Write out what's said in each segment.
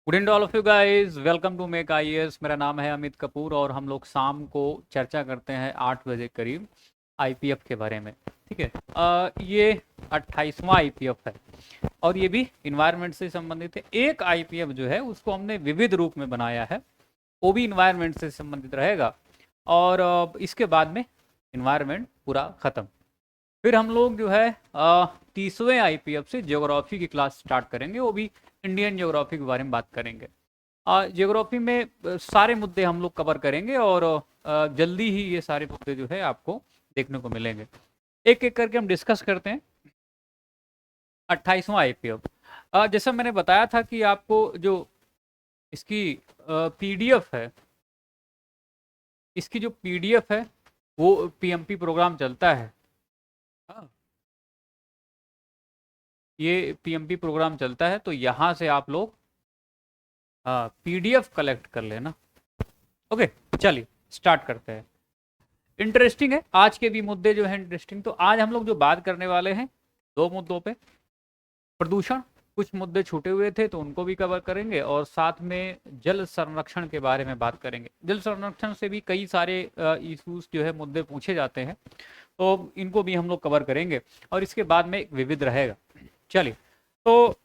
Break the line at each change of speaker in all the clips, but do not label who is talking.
Good evening all of you guys, welcome to Make IAS. मेरा नाम है अमित कपूर और हम लोग शाम को चर्चा करते हैं 8 बजे करीब आईपीएफ के बारे में। ठीक है। ये 28वां आईपीएफ है और ये भी इन्वायरमेंट से संबंधित है। एक आईपीएफ जो है उसको हमने विविध रूप में बनाया है, वो भी इन्वायरमेंट से संबंधित रहेगा और इसके बाद में इन्वायरमेंट पूरा खत्म। फिर हम लोग जो है 30वें आईपीएफ से ज्योग्राफी की क्लास स्टार्ट करेंगे, वो भी इंडियन ज्योग्राफी के बारे में बात करेंगे। ज्योग्राफी में सारे मुद्दे हम लोग कवर करेंगे और जल्दी ही ये सारे मुद्दे जो है आपको देखने को मिलेंगे। एक एक करके हम डिस्कस करते हैं। 28वां आईपीएफ, जैसा मैंने बताया था कि आपको जो इसकी पीडीएफ है, इसकी जो पीडीएफ है वो पीएमपी प्रोग्राम चलता है। हाँ, ये पीएमपी प्रोग्राम चलता है तो यहाँ से आप लोग पीडीएफ कलेक्ट कर लेना। ओके, चलिए स्टार्ट करते हैं। इंटरेस्टिंग है आज के भी मुद्दे जो है इंटरेस्टिंग। तो आज हम लोग जो बात करने वाले हैं दो मुद्दों पे। प्रदूषण, कुछ मुद्दे छूटे हुए थे तो उनको भी कवर करेंगे और साथ में जल संरक्षण के बारे में बात करेंगे। जल संरक्षण से भी कई सारे इश्यूज जो है मुद्दे पूछे जाते हैं, तो इनको भी हम लोग कवर करेंगे और इसके बाद में एक विविध रहेगा। चलिए, तो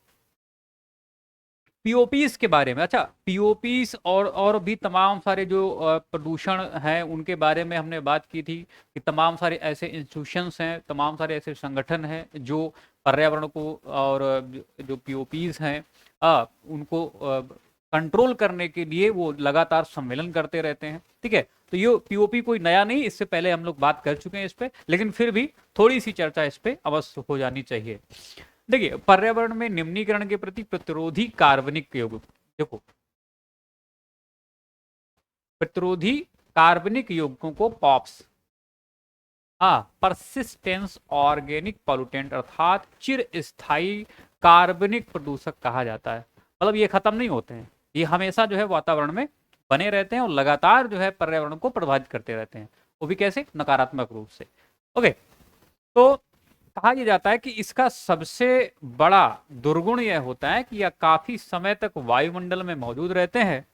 पीओपीस के बारे में। अच्छा, पीओपीस और भी तमाम सारे जो प्रदूषण हैं उनके बारे में हमने बात की थी कि तमाम सारे ऐसे इंस्टीट्यूशंस हैं, तमाम सारे ऐसे संगठन हैं जो पर्यावरण को और जो पीओपीस हैं उनको कंट्रोल करने के लिए वो लगातार सम्मेलन करते रहते हैं। ठीक है, तो ये पीओपी कोई नया नहीं, इससे पहले हम लोग बात कर चुके हैं इस पे, लेकिन फिर भी थोड़ी सी चर्चा इस पे अवश्य हो जानी चाहिए। देखिए, पर्यावरण में निम्नीकरण के प्रति प्रतिरोधी कार्बनिक यौगिक, देखो प्रतिरोधी कार्बनिक यौगिकों को पॉप्स, परसिस्टेंस ऑर्गेनिक पॉल्यूटेंट अर्थात चिर स्थायी कार्बनिक प्रदूषक कहा जाता है। मतलब ये खत्म नहीं होते हैं, ये हमेशा जो है वातावरण में बने रहते हैं और लगातार जो है पर्यावरण को प्रभावित करते रहते हैं, वो भी कैसे, नकारात्मक रूप से। ओके, तो कहा यह जाता है कि इसका सबसे बड़ा दुर्गुण यह होता है कि यह काफी समय तक वायुमंडल में मौजूद रहते हैं।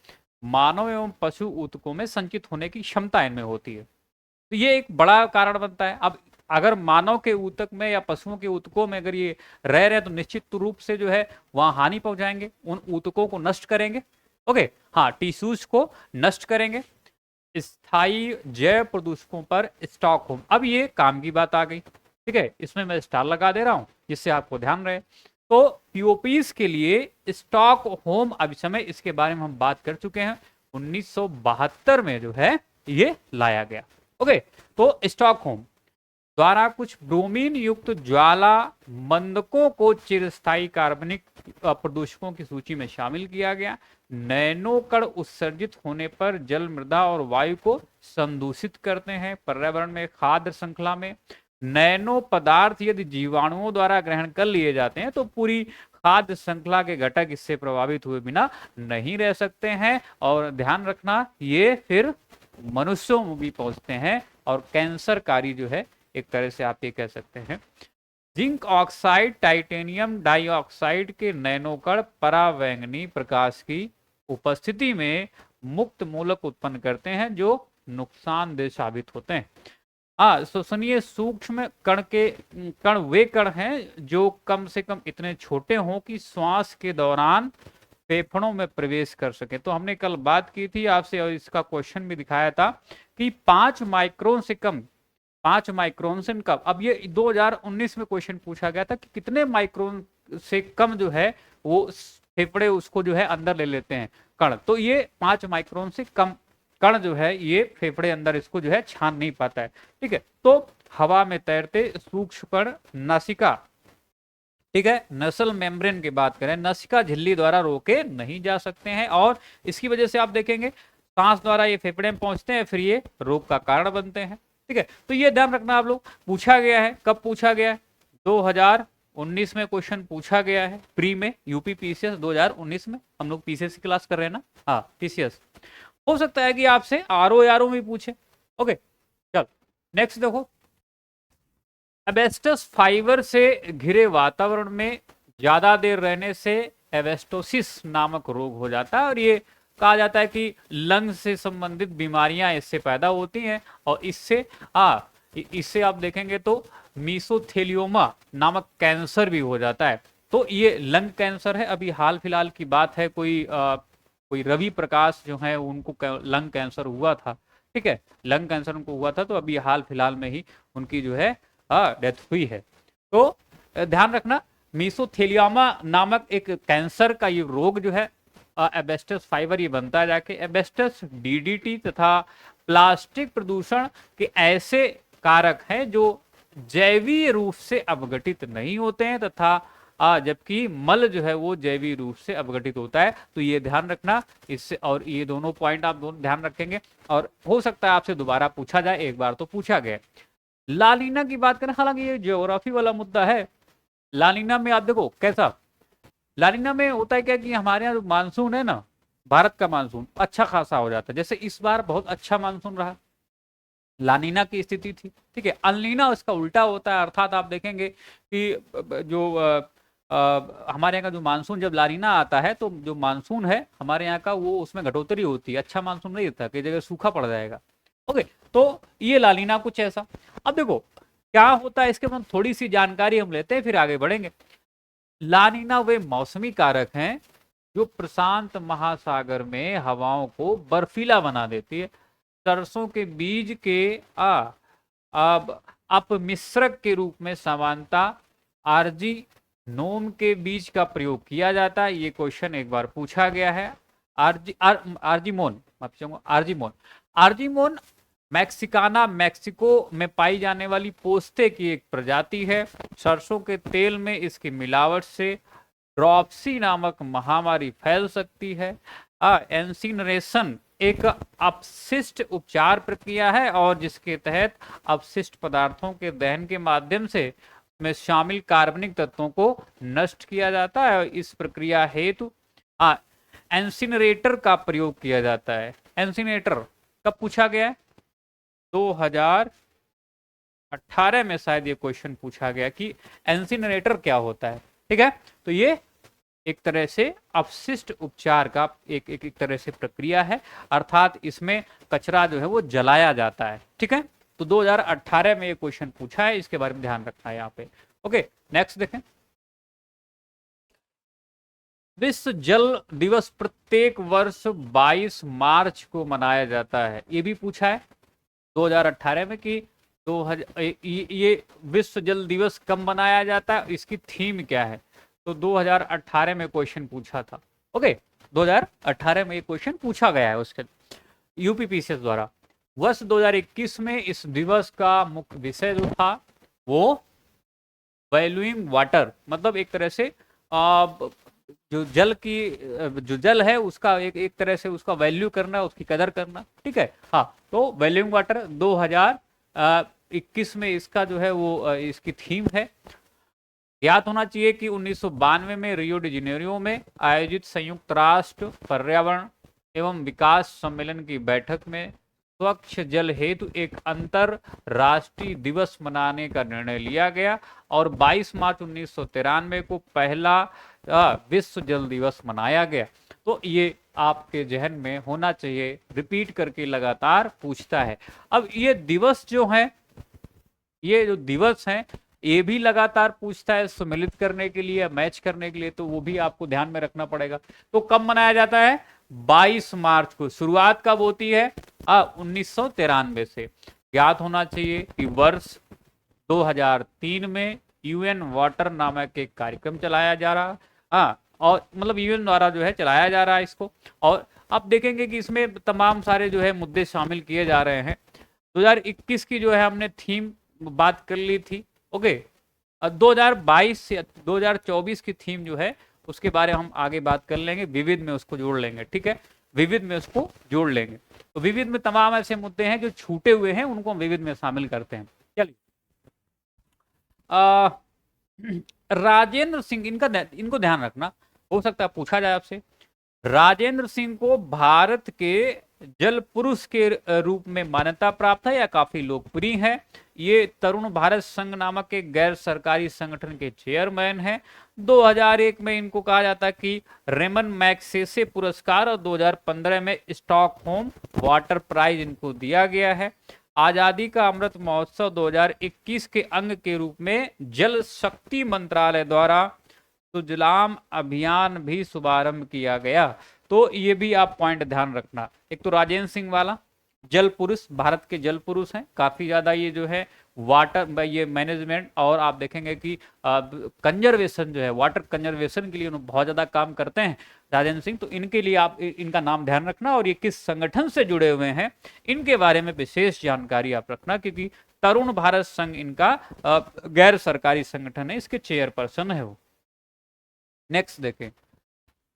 मानव एवं पशु ऊतकों में संचित होने की क्षमता इनमें होती है, तो ये एक बड़ा कारण बनता है। अब अगर मानव के ऊतक में या पशुओं के ऊतकों में अगर ये रह रहे हैं तो निश्चित रूप से जो है वहां हानि पहुंचाएंगे, उन ऊतकों को नष्ट करेंगे। ओके, हाँ, टिश्यूज को नष्ट करेंगे। स्थायी जैव प्रदूषकों पर स्टॉकहोम, अब ये काम की बात आ गई। ठीक है, इसमें मैं स्टार लगा दे रहा हूं जिससे आपको ध्यान रहे। तो पीओपीस के लिए स्टॉकहोम, अब समय इसके बारे में हम बात कर चुके हैं, 1972 में जो है ये लाया गया। ओके, तो स्टॉकहोम द्वारा कुछ ब्रोमीन युक्त ज्वाला मंदकों को चिरस्थायी कार्बनिक प्रदूषकों की सूची में शामिल किया गया। नैनो कण उत्सर्जित होने पर जल, मृदा और वायु को संदूषित करते हैं। पर्यावरण में खाद्य श्रृंखला में नैनो पदार्थ यदि जीवाणुओं द्वारा ग्रहण कर लिए जाते हैं तो पूरी खाद्य श्रृंखला के घटक इससे प्रभावित हुए बिना नहीं रह सकते हैं। और ध्यान रखना, ये फिर मनुष्यों में भी पहुंचते हैं और कैंसरकारी जो है, एक तरह से आप ये कह सकते हैं। जिंक ऑक्साइड, टाइटेनियम डाइऑक्साइड के नैनोकण परावैंगनी प्रकाश की उपस्थिति में मुक्त मूलक उत्पन्न करते हैं जो नुकसानदेह साबित होते हैं। सुनिए, सूक्ष्म कण वे कण हैं जो कम से कम इतने छोटे हों कि श्वास के दौरान फेफड़ों में प्रवेश कर सके। तो हमने कल बात की थी आपसे और इसका क्वेश्चन भी दिखाया था कि 5 माइक्रोन से कम, 5 माइक्रोन से कम। अब ये 2019 में क्वेश्चन पूछा गया था कि कितने माइक्रोन से कम जो है वो फेफड़े उसको जो है अंदर ले लेते हैं कण। तो ये 5 माइक्रोन से कम कण जो है ये फेफड़े अंदर इसको जो है छान नहीं पाता है। ठीक है, तो हवा में तैरते सूक्ष्म कण नासिका, ठीक है, नसल मेम्ब्रेन की बात करें, नसिका झिल्ली द्वारा रोके नहीं जा सकते हैं और इसकी वजह से आप देखेंगे सांस द्वारा ये फेफड़े में पहुंचते हैं, फिर ये रोग का कारण बनते हैं। ठीक है, तो ये ध्यान रखना आप लोग। पूछा गया है, कब पूछा गया है, 2019 में क्वेश्चन पूछा गया है प्री में, यूपी पीसीएस 2019 में। हम लोग पीसीएस की क्लास कर रहे हैं ना, हाँ पीसीएस। हो सकता है कि आपसे आरओ में पूछे। ओके, चल नेक्स्ट देखो, एस्बेस्टस फाइबर से घिरे वातावरण में ज्यादा देर रहने से एवेस्टोसिस नामक रोग हो जाता है, और ये कहा जाता है कि लंग्स से संबंधित बीमारियां इससे पैदा होती हैं, और इससे आप देखेंगे तो मीसोथेलियोमा नामक कैंसर भी हो जाता है। तो ये लंग कैंसर है। अभी हाल फिलहाल की बात है, कोई रवि प्रकाश जो है उनको लंग कैंसर हुआ था, ठीक है, लंग कैंसर उनको हुआ था, तो अभी हाल फिलहाल में ही उनकी जो है डेथ हुई है। तो ध्यान रखना, मीसोथेलियोमा नामक एक कैंसर का ये रोग जो है, एबेस्टस फाइबर ये बनता है जाके। एबेस्टस डीडीटी तथा प्लास्टिक प्रदूषण के ऐसे कारक हैं जो जैवीय रूप से अपघटित नहीं होते हैं, तथा जबकि मल जो है वो जैवीय रूप से अपघटित होता है। तो ये ध्यान रखना इससे, और ये दोनों पॉइंट आप दोनों ध्यान रखेंगे, और हो सकता है आपसे दोबारा पूछा जाए, एक बार तो पूछा गया। लालीना की बात करें, हालांकि ये ज्योग्राफी वाला मुद्दा है। लालीना में आप देखो कैसा, लालीना में होता है क्या कि हमारे यहाँ जो मानसून है ना, भारत का मानसून अच्छा खासा हो जाता है। जैसे इस बार बहुत अच्छा मानसून रहा, लानीना की स्थिति थी, ठीक है। अल्नीना उसका उल्टा होता है, अर्थात आप देखेंगे कि जो हमारे यहाँ का जो मानसून, जब लानीना आता है तो जो मानसून है हमारे यहाँ का वो उसमें घटोतरी होती है, अच्छा मानसून नहीं होता, कई जगह सूखा पड़ जाएगा। ओके, तो ये लानीना कुछ ऐसा। अब देखो क्या होता है, इसके बाद थोड़ी सी जानकारी हम लेते हैं, फिर आगे बढ़ेंगे। लानीना वे मौसमी कारक हैं जो प्रशांत महासागर में हवाओं को बर्फीला बना देती है। सरसों के बीज के अब अपमिश्रक के रूप में सामान्यता आरजी नोम के बीज का प्रयोग किया जाता है। ये क्वेश्चन एक बार पूछा गया है। Argemone, Argemone, Argemone Mexicana Mexico में पाई जाने वाली पोस्ते की एक प्रजाति है। सरसों के तेल में इसकी मिलावट से ड्रॉप्सी नामक महामारी फैल सकती है। इंसिनरेशन एक अपशिष्ट उपचार प्रक्रिया है, और जिसके तहत अपशिष्ट पदार्थों के दहन के माध्यम से में शामिल कार्बनिक तत्वों को नष्ट किया जाता है। इस प्रक्रिया हेतु इंसिनरेटर का प्रयोग किया जाता है। इंसिनरेटर कब पूछा गया है? 2018 में शायद ये क्वेश्चन पूछा गया कि इंसिनरेटर क्या होता है, ठीक है। तो ये एक तरह से अपशिष्ट उपचार का एक तरह से प्रक्रिया है, अर्थात इसमें कचरा जो है वो जलाया जाता है, ठीक है। तो 2018 में ये क्वेश्चन पूछा है, इसके बारे में ध्यान रखना है यहाँ पे। ओके, नेक्स्ट देखें। विश्व जल दिवस प्रत्येक वर्ष 22 मार्च को मनाया जाता है। ये भी पूछा है 2018 में कि ये विश्व जल दिवस कब मनाया जाता है, इसकी थीम क्या है। तो 2018 में क्वेश्चन पूछा था। ओके, 2018 में ये क्वेश्चन पूछा गया है उसके यूपीपीसीएस द्वारा। वर्ष 2021 में इस दिवस का मुख्य विषय जो था वो वैल्यूइंग वाटर, मतलब एक तरह से जो जल है उसका एक तरह से उसका वैल्यू करना, उसकी कदर करना, ठीक है। हाँ, तो वैल्यूइंग वाटर 2021 में इसका जो है वो इसकी थीम है। याद होना चाहिए कि 1992 में रियो डी जेनेरियो में आयोजित संयुक्त राष्ट्र पर्यावरण एवं विकास सम्मेलन की बैठक में स्वच्छ जल हेतु एक अंतरराष्ट्रीय दिवस मनाने का निर्णय लिया गया, और 22 मार्च 1993 को पहला विश्व जल दिवस मनाया गया। तो ये आपके जहन में होना चाहिए, रिपीट करके लगातार पूछता है। अब ये दिवस जो है, ये जो दिवस है ये भी लगातार पूछता है सम्मिलित करने के लिए, मैच करने के लिए, तो वो भी आपको ध्यान में रखना पड़ेगा। तो कब मनाया जाता है? 22 मार्च को। शुरुआत कब होती है? 1993 से। याद होना चाहिए कि वर्ष 2003 में यूएन वाटर नामक एक कार्यक्रम चलाया जा रहा, और मतलब यूएन द्वारा जो है चलाया जा रहा है इसको। और आप देखेंगे कि इसमें तमाम सारे जो है मुद्दे शामिल किए जा रहे हैं। 2021 की जो है हमने थीम बात कर ली थी। ओके, 2022 से 2024 की थीम जो है उसके बारे में हम आगे बात कर लेंगे, विविध में उसको जोड़ लेंगे, ठीक है। विविध में उसको जोड़ लेंगे। तो विविध में तमाम ऐसे मुद्दे हैं जो छूटे हुए हैं, उनको हम विविध में शामिल करते हैं। चलिए, राजेंद्र सिंह, इनको ध्यान रखना, हो सकता है पूछा जाए आपसे। राजेंद्र सिंह को भारत के जल पुरुष के रूप में मान्यता प्राप्त है या काफी लोकप्रिय है। ये तरुण भारत संघ नामक एक गैर सरकारी संगठन के चेयरमैन हैं। 2001 में इनको कहा जाता है कि रेमन मैग्सेसे पुरस्कार और 2015 में स्टॉकहोम वाटर प्राइज इनको दिया गया है। आजादी का अमृत महोत्सव 2021 के अंग के रूप में जल शक्ति मंत्रालय द्वारा सुजलाम अभियान भी शुभारंभ किया गया। तो ये भी आप पॉइंट ध्यान रखना। एक तो राजेंद्र सिंह वाला जल पुरुष, भारत के जल पुरुष हैं, काफी ज्यादा ये जो है वाटर ये मैनेजमेंट और आप देखेंगे कि कंजर्वेशन जो है वाटर कंजर्वेशन के लिए उन्होंने बहुत ज्यादा काम करते हैं राजेंद्र सिंह। तो इनके लिए आप इनका नाम ध्यान रखना और ये किस संगठन से जुड़े हुए हैं इनके बारे में विशेष जानकारी आप रखना, क्योंकि तरुण भारत संघ इनका गैर सरकारी संगठन है, इसके चेयरपर्सन है वो। नेक्स्ट देखें,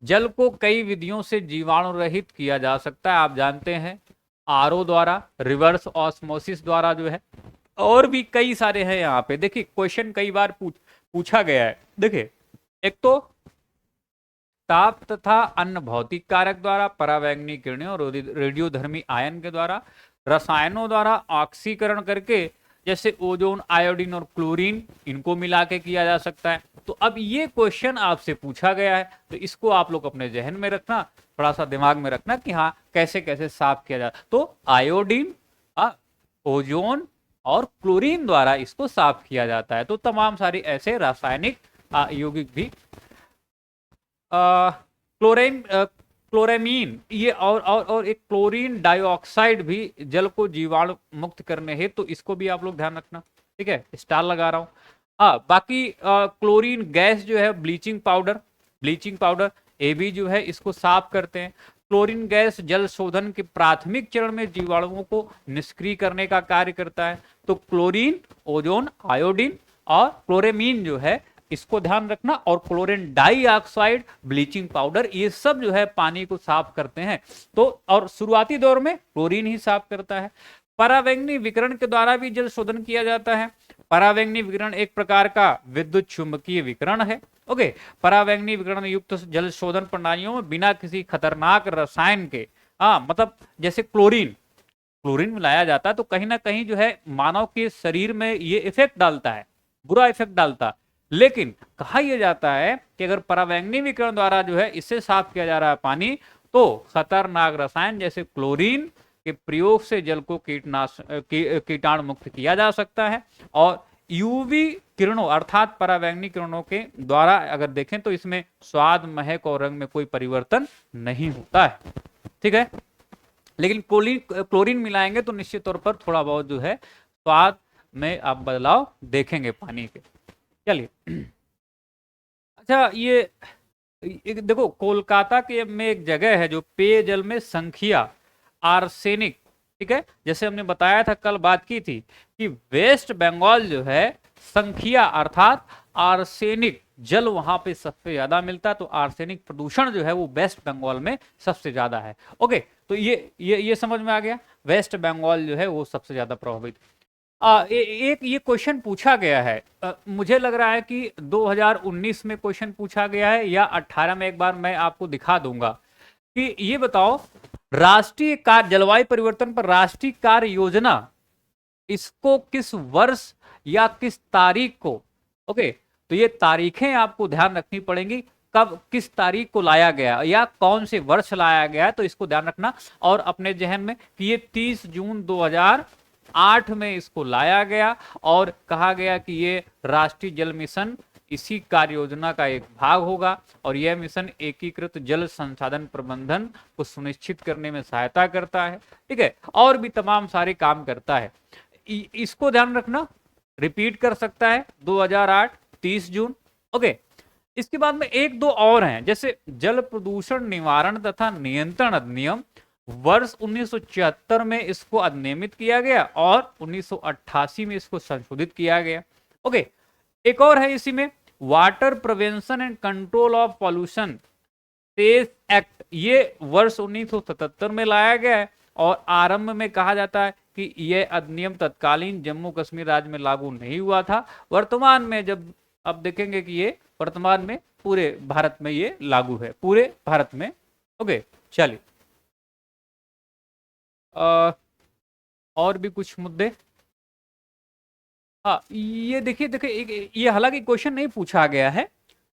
जल को कई विधियों से जीवाणु रहित किया जा सकता है। आप जानते हैं आरओ द्वारा, रिवर्स ऑस्मोसिस द्वारा जो है, और भी कई सारे हैं यहाँ पे। देखिए क्वेश्चन कई बार पूछा गया है। देखिए एक तो ताप तथा अन्य भौतिक कारक द्वारा, परावैंगनी किरणें और रेडियोधर्मी आयन के द्वारा, रसायनों द्वारा ऑक्सीकरण करके जैसे ओजोन, आयोडीन और क्लोरीन, इनको मिला के किया जा सकता है। तो अब ये क्वेश्चन आपसे पूछा गया है तो इसको आप लोग अपने जहन में रखना, थोड़ा सा दिमाग में रखना कि हाँ कैसे कैसे साफ किया जाता। तो आयोडीन, ओजोन और क्लोरीन द्वारा इसको साफ किया जाता है। तो तमाम सारी ऐसे रासायनिक यौगिक भी क्लोरेमीन ये और एक क्लोरीन डाइऑक्साइड भी जल को जीवाणु मुक्त करने हैं, तो इसको भी आप लोग ध्यान रखना। ठीक है, स्टार लगा रहा हूं। बाकी क्लोरीन गैस जो है ब्लीचिंग पाउडर ये भी जो है इसको साफ करते हैं। क्लोरीन गैस जल शोधन के प्राथमिक चरण में जीवाणुओं को निष्क्रिय करने का कार्य करता है। तो क्लोरीन, ओजोन, आयोडीन और क्लोरेमीन जो है इसको ध्यान रखना, और क्लोरीन डाइऑक्साइड, ब्लीचिंग पाउडर, ये सब जो है पानी को साफ करते हैं। तो और शुरुआती दौर में क्लोरीन ही साफ करता है। परावैंगनी विकिरण के द्वारा भी जल शोधन किया जाता है। परावैंगनी विकिरण एक प्रकार का विद्युत चुंबकीय विकिरण है। ओके, परावैंगनी विकिरण युक्त जल शोधन प्रणालियों में बिना किसी खतरनाक रसायन के, मतलब जैसे क्लोरीन मिलाया जाता है तो कहीं ना कहीं जो है मानव के शरीर में ये इफेक्ट डालता है, बुरा इफेक्ट डालता है। लेकिन कहा यह जाता है कि अगर परावैंगनी विकिरण द्वारा जो है इससे साफ किया जा रहा है पानी, तो खतरनाक रसायन जैसे क्लोरीन के प्रयोग से जल को कीटाणु मुक्त किया जा सकता है। और यूवी किरणों अर्थात परावैंगनी किरणों के द्वारा अगर देखें तो इसमें स्वाद, महक और रंग में कोई परिवर्तन नहीं होता है। ठीक है, लेकिन क्लोरीन मिलाएंगे तो निश्चित तौर पर थोड़ा बहुत जो है स्वाद में आप बदलाव देखेंगे पानी के। चलिए, अच्छा ये देखो कोलकाता के में एक जगह है जो पेयजल में संख्या आर्सेनिक, ठीक है, जैसे हमने बताया था, कल बात की थी कि वेस्ट बंगाल जो है संख्या अर्थात आर्सेनिक जल वहां पे सबसे ज्यादा मिलता है। तो आर्सेनिक प्रदूषण जो है वो वेस्ट बंगाल में सबसे ज्यादा है। ओके, तो ये समझ में आ गया, वेस्ट बंगाल जो है वो सबसे ज्यादा प्रभावित। एक ये क्वेश्चन पूछा गया है, मुझे लग रहा है कि 2019 में क्वेश्चन पूछा गया है या 18 में, एक बार मैं आपको दिखा दूंगा कि ये बताओ राष्ट्रीय कार्य जलवायु परिवर्तन पर राष्ट्रीय कार्य योजना इसको किस वर्ष या किस तारीख को, ओके, तो ये तारीखें आपको ध्यान रखनी पड़ेंगी, कब किस तारीख को लाया गया या कौन से वर्ष लाया गया है, तो इसको ध्यान रखना। और अपने जहन में कि ये 30 जून 2008 में इसको लाया गया और कहा गया कि ये राष्ट्रीय जल मिशन इसी कार्य योजना का एक भाग होगा और यह मिशन एकीकृत जल संसाधन प्रबंधन को सुनिश्चित करने में सहायता करता है। ठीक है, और भी तमाम सारे काम करता है, इसको ध्यान रखना। रिपीट कर सकता है 2008 30 जून। ओके, इसके बाद में एक दो और हैं, जैसे जल प्रदूषण निवारण तथा नियंत्रण अधिनियम वर्ष 1976 में इसको अधिनियमित किया गया और 1988 में इसको संशोधित किया गया। ओके, एक और है इसी में Water Prevention and Control of Pollution Cess Act, ये वर्ष 1977 में लाया गया है और आरंभ में कहा जाता है कि यह अधिनियम तत्कालीन जम्मू कश्मीर राज्य में लागू नहीं हुआ था। वर्तमान में जब अब देखेंगे कि ये वर्तमान में पूरे भारत में ये लागू है, पूरे भारत में। ओके, चलिए और भी कुछ मुद्दे। हाँ, ये देखिए देखिए ये हालांकि क्वेश्चन नहीं पूछा गया है,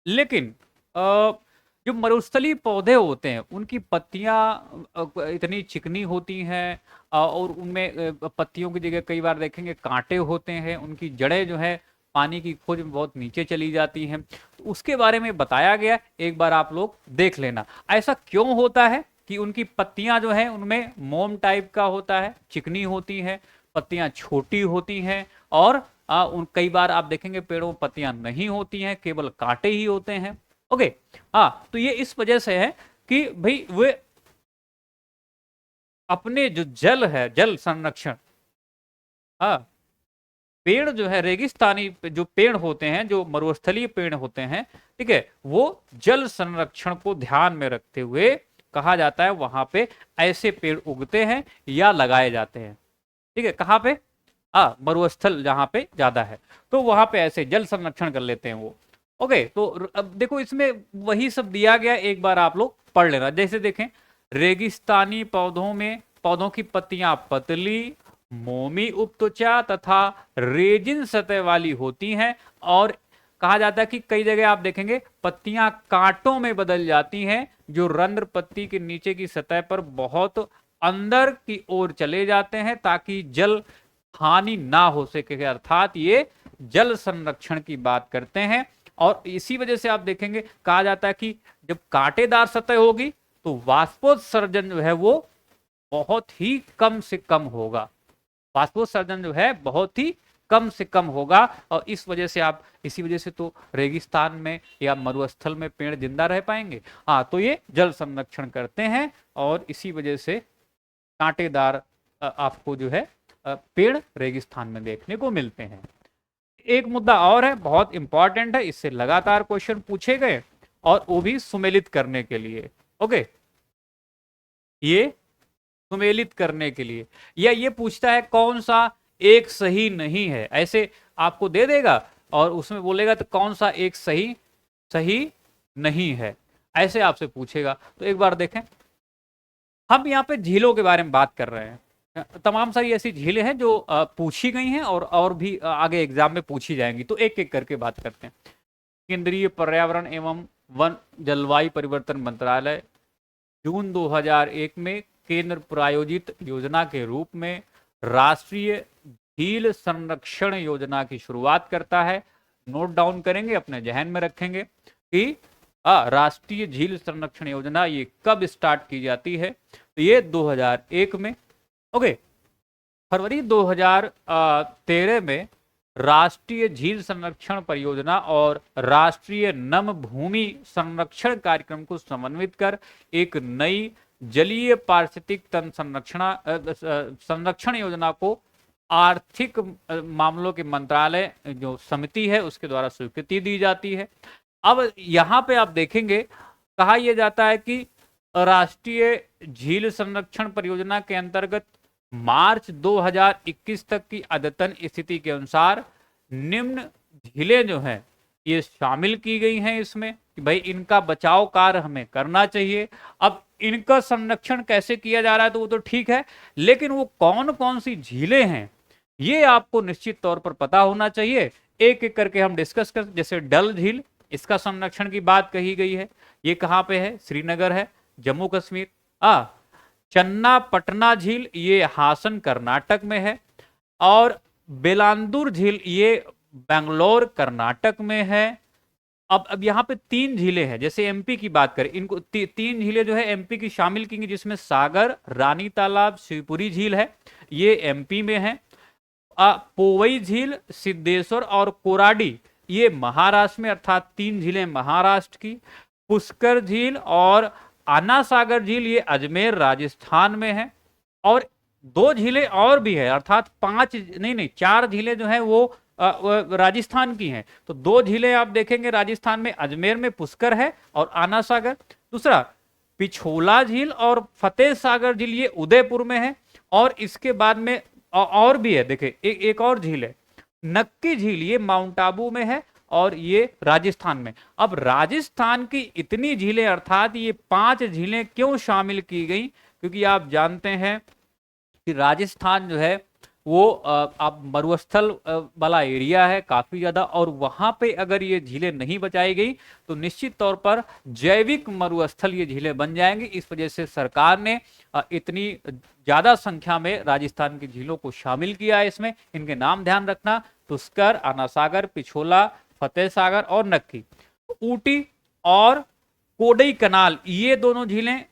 लेकिन जो मरुस्थलीय पौधे होते हैं उनकी पत्तियां इतनी चिकनी होती हैं, और उनमें पत्तियों की जगह कई बार देखेंगे कांटे होते हैं, उनकी जड़ें जो है पानी की खोज में बहुत नीचे चली जाती हैं। तो उसके बारे में बताया गया, एक बार आप लोग देख लेना। ऐसा क्यों होता है कि उनकी पत्तियां जो है उनमें मोम टाइप का होता है, चिकनी होती हैं, पत्तियां छोटी होती हैं, और उन कई बार आप देखेंगे पेड़ों में पत्तियां नहीं होती हैं, केवल कांटे ही होते हैं। ओके, हाँ, तो ये इस वजह से है कि भाई वे अपने जो जल है, जल संरक्षण, हाँ, पेड़ जो है रेगिस्तानी जो पेड़ होते हैं, जो मरुस्थलीय पेड़ होते हैं, ठीक है, वो जल संरक्षण को ध्यान में रखते हुए कहा जाता है वहां पे ऐसे पेड़ उगते हैं या लगाए जाते हैं। ठीक है, कहाँ पे? मरुस्थल जहां पे ज्यादा है, तो वहां पे ऐसे जल संरक्षण कर लेते हैं वो। ओके, तो अब देखो इसमें वही सब दिया गया, एक बार आप लोग पढ़ लेना। जैसे देखें, रेगिस्तानी पौधों में पौधों की पत्तियां पतली, मोमी उपत्वचा तथा रेजिन सतह वाली होती हैं, और कहा जाता है कि कई जगह आप देखेंगे पत्तियां कांटों में बदल जाती हैं, जो रंध्र पत्ती के नीचे की सतह पर बहुत अंदर की ओर चले जाते हैं ताकि जल हानि ना हो सके, अर्थात ये जल संरक्षण की बात करते हैं। और इसी वजह से आप देखेंगे कहा जाता है कि जब कांटेदार सतह होगी तो वाष्पोत्सर्जन जो है वो बहुत ही कम से कम होगा, वाष्पोत्सर्जन जो है बहुत ही कम से कम होगा, और इस वजह से आप, इसी वजह से तो रेगिस्तान में या मरुस्थल में पेड़ जिंदा रह पाएंगे। हाँ, तो ये जल संरक्षण करते हैं, और इसी वजह से कांटेदार आपको जो है पेड़ रेगिस्तान में देखने को मिलते हैं। एक मुद्दा और है, बहुत इंपॉर्टेंट है, इससे लगातार क्वेश्चन पूछे गए, और वो भी सुमेलित करने के लिए। ओके, ये सुमेलित करने के लिए, या ये पूछता है कौन सा एक सही नहीं है, ऐसे आपको दे देगा और उसमें बोलेगा तो कौन सा एक सही सही नहीं है, ऐसे आपसे पूछेगा। तो एक बार देखें, हम यहाँ पे झीलों के बारे में बात कर रहे हैं, तमाम सारी ऐसी झीलें हैं जो पूछी गई हैं और भी आगे एग्जाम में पूछी जाएंगी, तो एक एक करके बात करते हैं। केंद्रीय पर्यावरण एवं वन जलवायु परिवर्तन मंत्रालय जून 2001 में केंद्र प्रायोजित योजना के रूप में राष्ट्रीय झील संरक्षण योजना की शुरुआत करता है। नोट डाउन करेंगे, अपने जहन में रखेंगे कि राष्ट्रीय झील संरक्षण योजना ये कब स्टार्ट की जाती है, तो ये 2001 में। ओके, फरवरी 2013 में राष्ट्रीय झील संरक्षण परियोजना और राष्ट्रीय नम भूमि संरक्षण कार्यक्रम को समन्वित कर एक नई जलीय पारिस्थितिक तंत्र संरक्षण योजना को आर्थिक मामलों के मंत्रालय जो समिति है उसके द्वारा स्वीकृति दी जाती है। अब यहां पे आप देखेंगे कहा यह जाता है कि राष्ट्रीय झील संरक्षण परियोजना के अंतर्गत मार्च 2021 तक की अद्यतन स्थिति के अनुसार निम्न झीलें जो हैं ये शामिल की गई हैं इसमें, कि भाई इनका बचाव कार्य हमें करना चाहिए। अब इनका संरक्षण कैसे किया जा रहा है तो वो तो ठीक है, लेकिन वो कौन कौन सी झीलें हैं ये आपको निश्चित तौर पर पता होना चाहिए। एक एक करके हम डिस्कस कर, जैसे डल झील, इसका संरक्षण की बात कही गई है, ये कहां पे है? श्रीनगर है, जम्मू कश्मीर। चन्ना पटना झील ये हासन कर्नाटक में है, और बेलांदूर झील ये बेंगलोर कर्नाटक में है। अब यहाँ पे तीन झीलें हैं, जैसे एमपी की बात करें, इनको तीन झीलें जो है एमपी की शामिल की गई, जिसमें सागर, रानी तालाब, शिवपुरी झील है, ये एमपी में है। पोवई झील, सिद्धेश्वर और कोराडी ये महाराष्ट्र में, अर्थात तीन झीलें महाराष्ट्र की। पुष्कर झील और आना सागर झील ये अजमेर राजस्थान में है, और दो झीलें और भी है, अर्थात चार झीलें जो है वो राजस्थान की हैं। तो दो झीलें आप देखेंगे राजस्थान में, अजमेर में पुष्कर है और आना सागर। दूसरा पिछोला झील और फतेह सागर झील ये उदयपुर में है, और इसके बाद में और भी है, देखिए एक और झील है नक्की झील, ये माउंट आबू में है और ये राजस्थान में। अब राजस्थान की इतनी झीलें, अर्थात ये 5 झीलें क्यों शामिल की गई? क्योंकि आप जानते हैं कि राजस्थान जो है वो आप मरुस्थल वाला एरिया है काफी ज्यादा, और वहां पे अगर ये झीलें नहीं बचाई गई तो निश्चित तौर पर जैविक मरुस्थल ये झीलें बन जाएंगी। इस वजह से सरकार ने इतनी ज्यादा संख्या में राजस्थान की झीलों को शामिल किया है इसमें। इनके नाम ध्यान रखना, पुष्कर, आना सागर, पिछोला, फतेह सागर और नक्की। ऊटी और कोडई कनाल, ये दोनों झीलें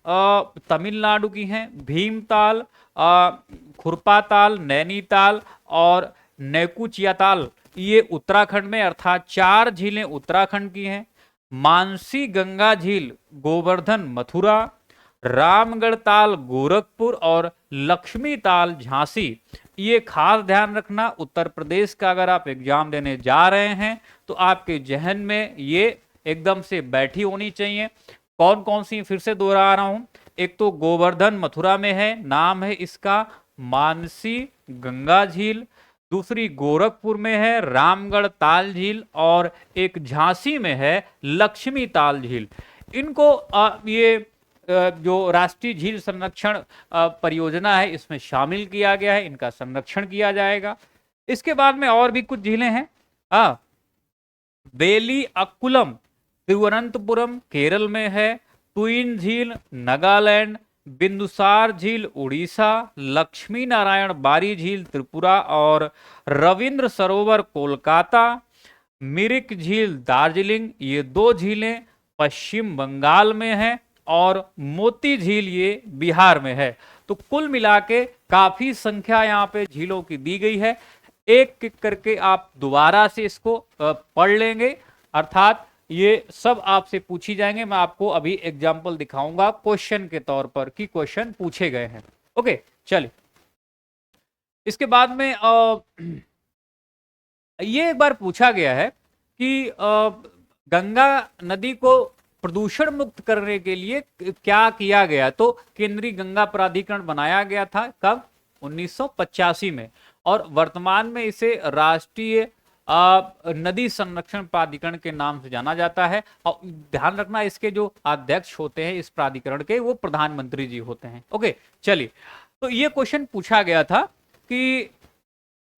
तमिलनाडु की हैं। भीमताल, खुरपाताल, नैनीताल और नैकुचियाताल ये उत्तराखंड में, अर्थात 4 झीलें उत्तराखंड की हैं। मानसी गंगा झील गोवर्धन मथुरा, रामगढ़ ताल गोरखपुर और लक्ष्मी ताल झांसी। ये खास ध्यान रखना, उत्तर प्रदेश का अगर आप एग्जाम देने जा रहे हैं तो आपके जहन में ये एकदम से बैठी होनी चाहिए। कौन कौन सी, फिर से दोहरा रहा हूं, एक तो गोवर्धन मथुरा में है, नाम है इसका मानसी गंगा झील। दूसरी गोरखपुर में है रामगढ़ ताल झील, और एक झांसी में है लक्ष्मी ताल झील। इनको ये जो राष्ट्रीय झील संरक्षण परियोजना है इसमें शामिल किया गया है, इनका संरक्षण किया जाएगा। इसके बाद में और भी कुछ झीलें हैं। बेली अक्कुलम तिरुवनंतपुरम केरल में है, ट्विन झील नागालैंड, बिंदुसार झील उड़ीसा, लक्ष्मी नारायण बारी झील त्रिपुरा और रविंद्र सरोवर कोलकाता, मिरिक झील दार्जिलिंग, ये 2 झीलें पश्चिम बंगाल में हैं, और मोती झील ये बिहार में है। तो कुल मिला के काफी संख्या यहाँ पे झीलों की दी गई है। एक एक करके आप दोबारा से इसको पढ़ लेंगे, अर्थात ये सब आपसे पूछी जाएंगे। मैं आपको अभी एग्जाम्पल दिखाऊंगा क्वेश्चन के तौर पर कि क्वेश्चन पूछे गए हैं। ओके, चलिए इसके बाद में ये एक बार पूछा गया है कि गंगा नदी को प्रदूषण मुक्त करने के लिए क्या किया गया। तो केंद्रीय गंगा प्राधिकरण बनाया गया था, कब? 1985 में, और वर्तमान में इसे राष्ट्रीय नदी संरक्षण प्राधिकरण के नाम से जाना जाता है। और ध्यान रखना, इसके जो अध्यक्ष होते हैं इस प्राधिकरण के, वो प्रधानमंत्री जी होते हैं। ओके, चलिए, तो ये क्वेश्चन पूछा गया था कि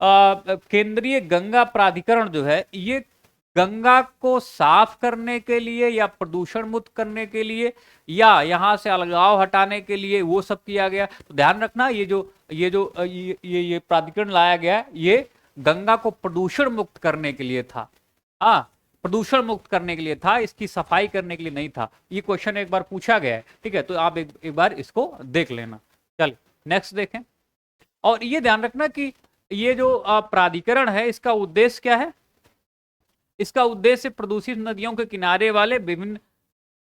केंद्रीय गंगा प्राधिकरण जो है ये गंगा को साफ करने के लिए या प्रदूषण मुक्त करने के लिए या यहां से अलगाव हटाने के लिए वो सब किया गया। तो ध्यान रखना, ये प्राधिकरण लाया गया, ये गंगा को प्रदूषण मुक्त करने के लिए था। प्रदूषण मुक्त करने के लिए था, इसकी सफाई करने के लिए नहीं था। ये क्वेश्चन एक बार पूछा गया है, ठीक है, तो आप एक बार इसको देख लेना। चलिए नेक्स्ट देखें। और ये ध्यान रखना कि ये जो प्राधिकरण है इसका उद्देश्य क्या है। इसका उद्देश्य प्रदूषित नदियों के किनारे वाले विभिन्न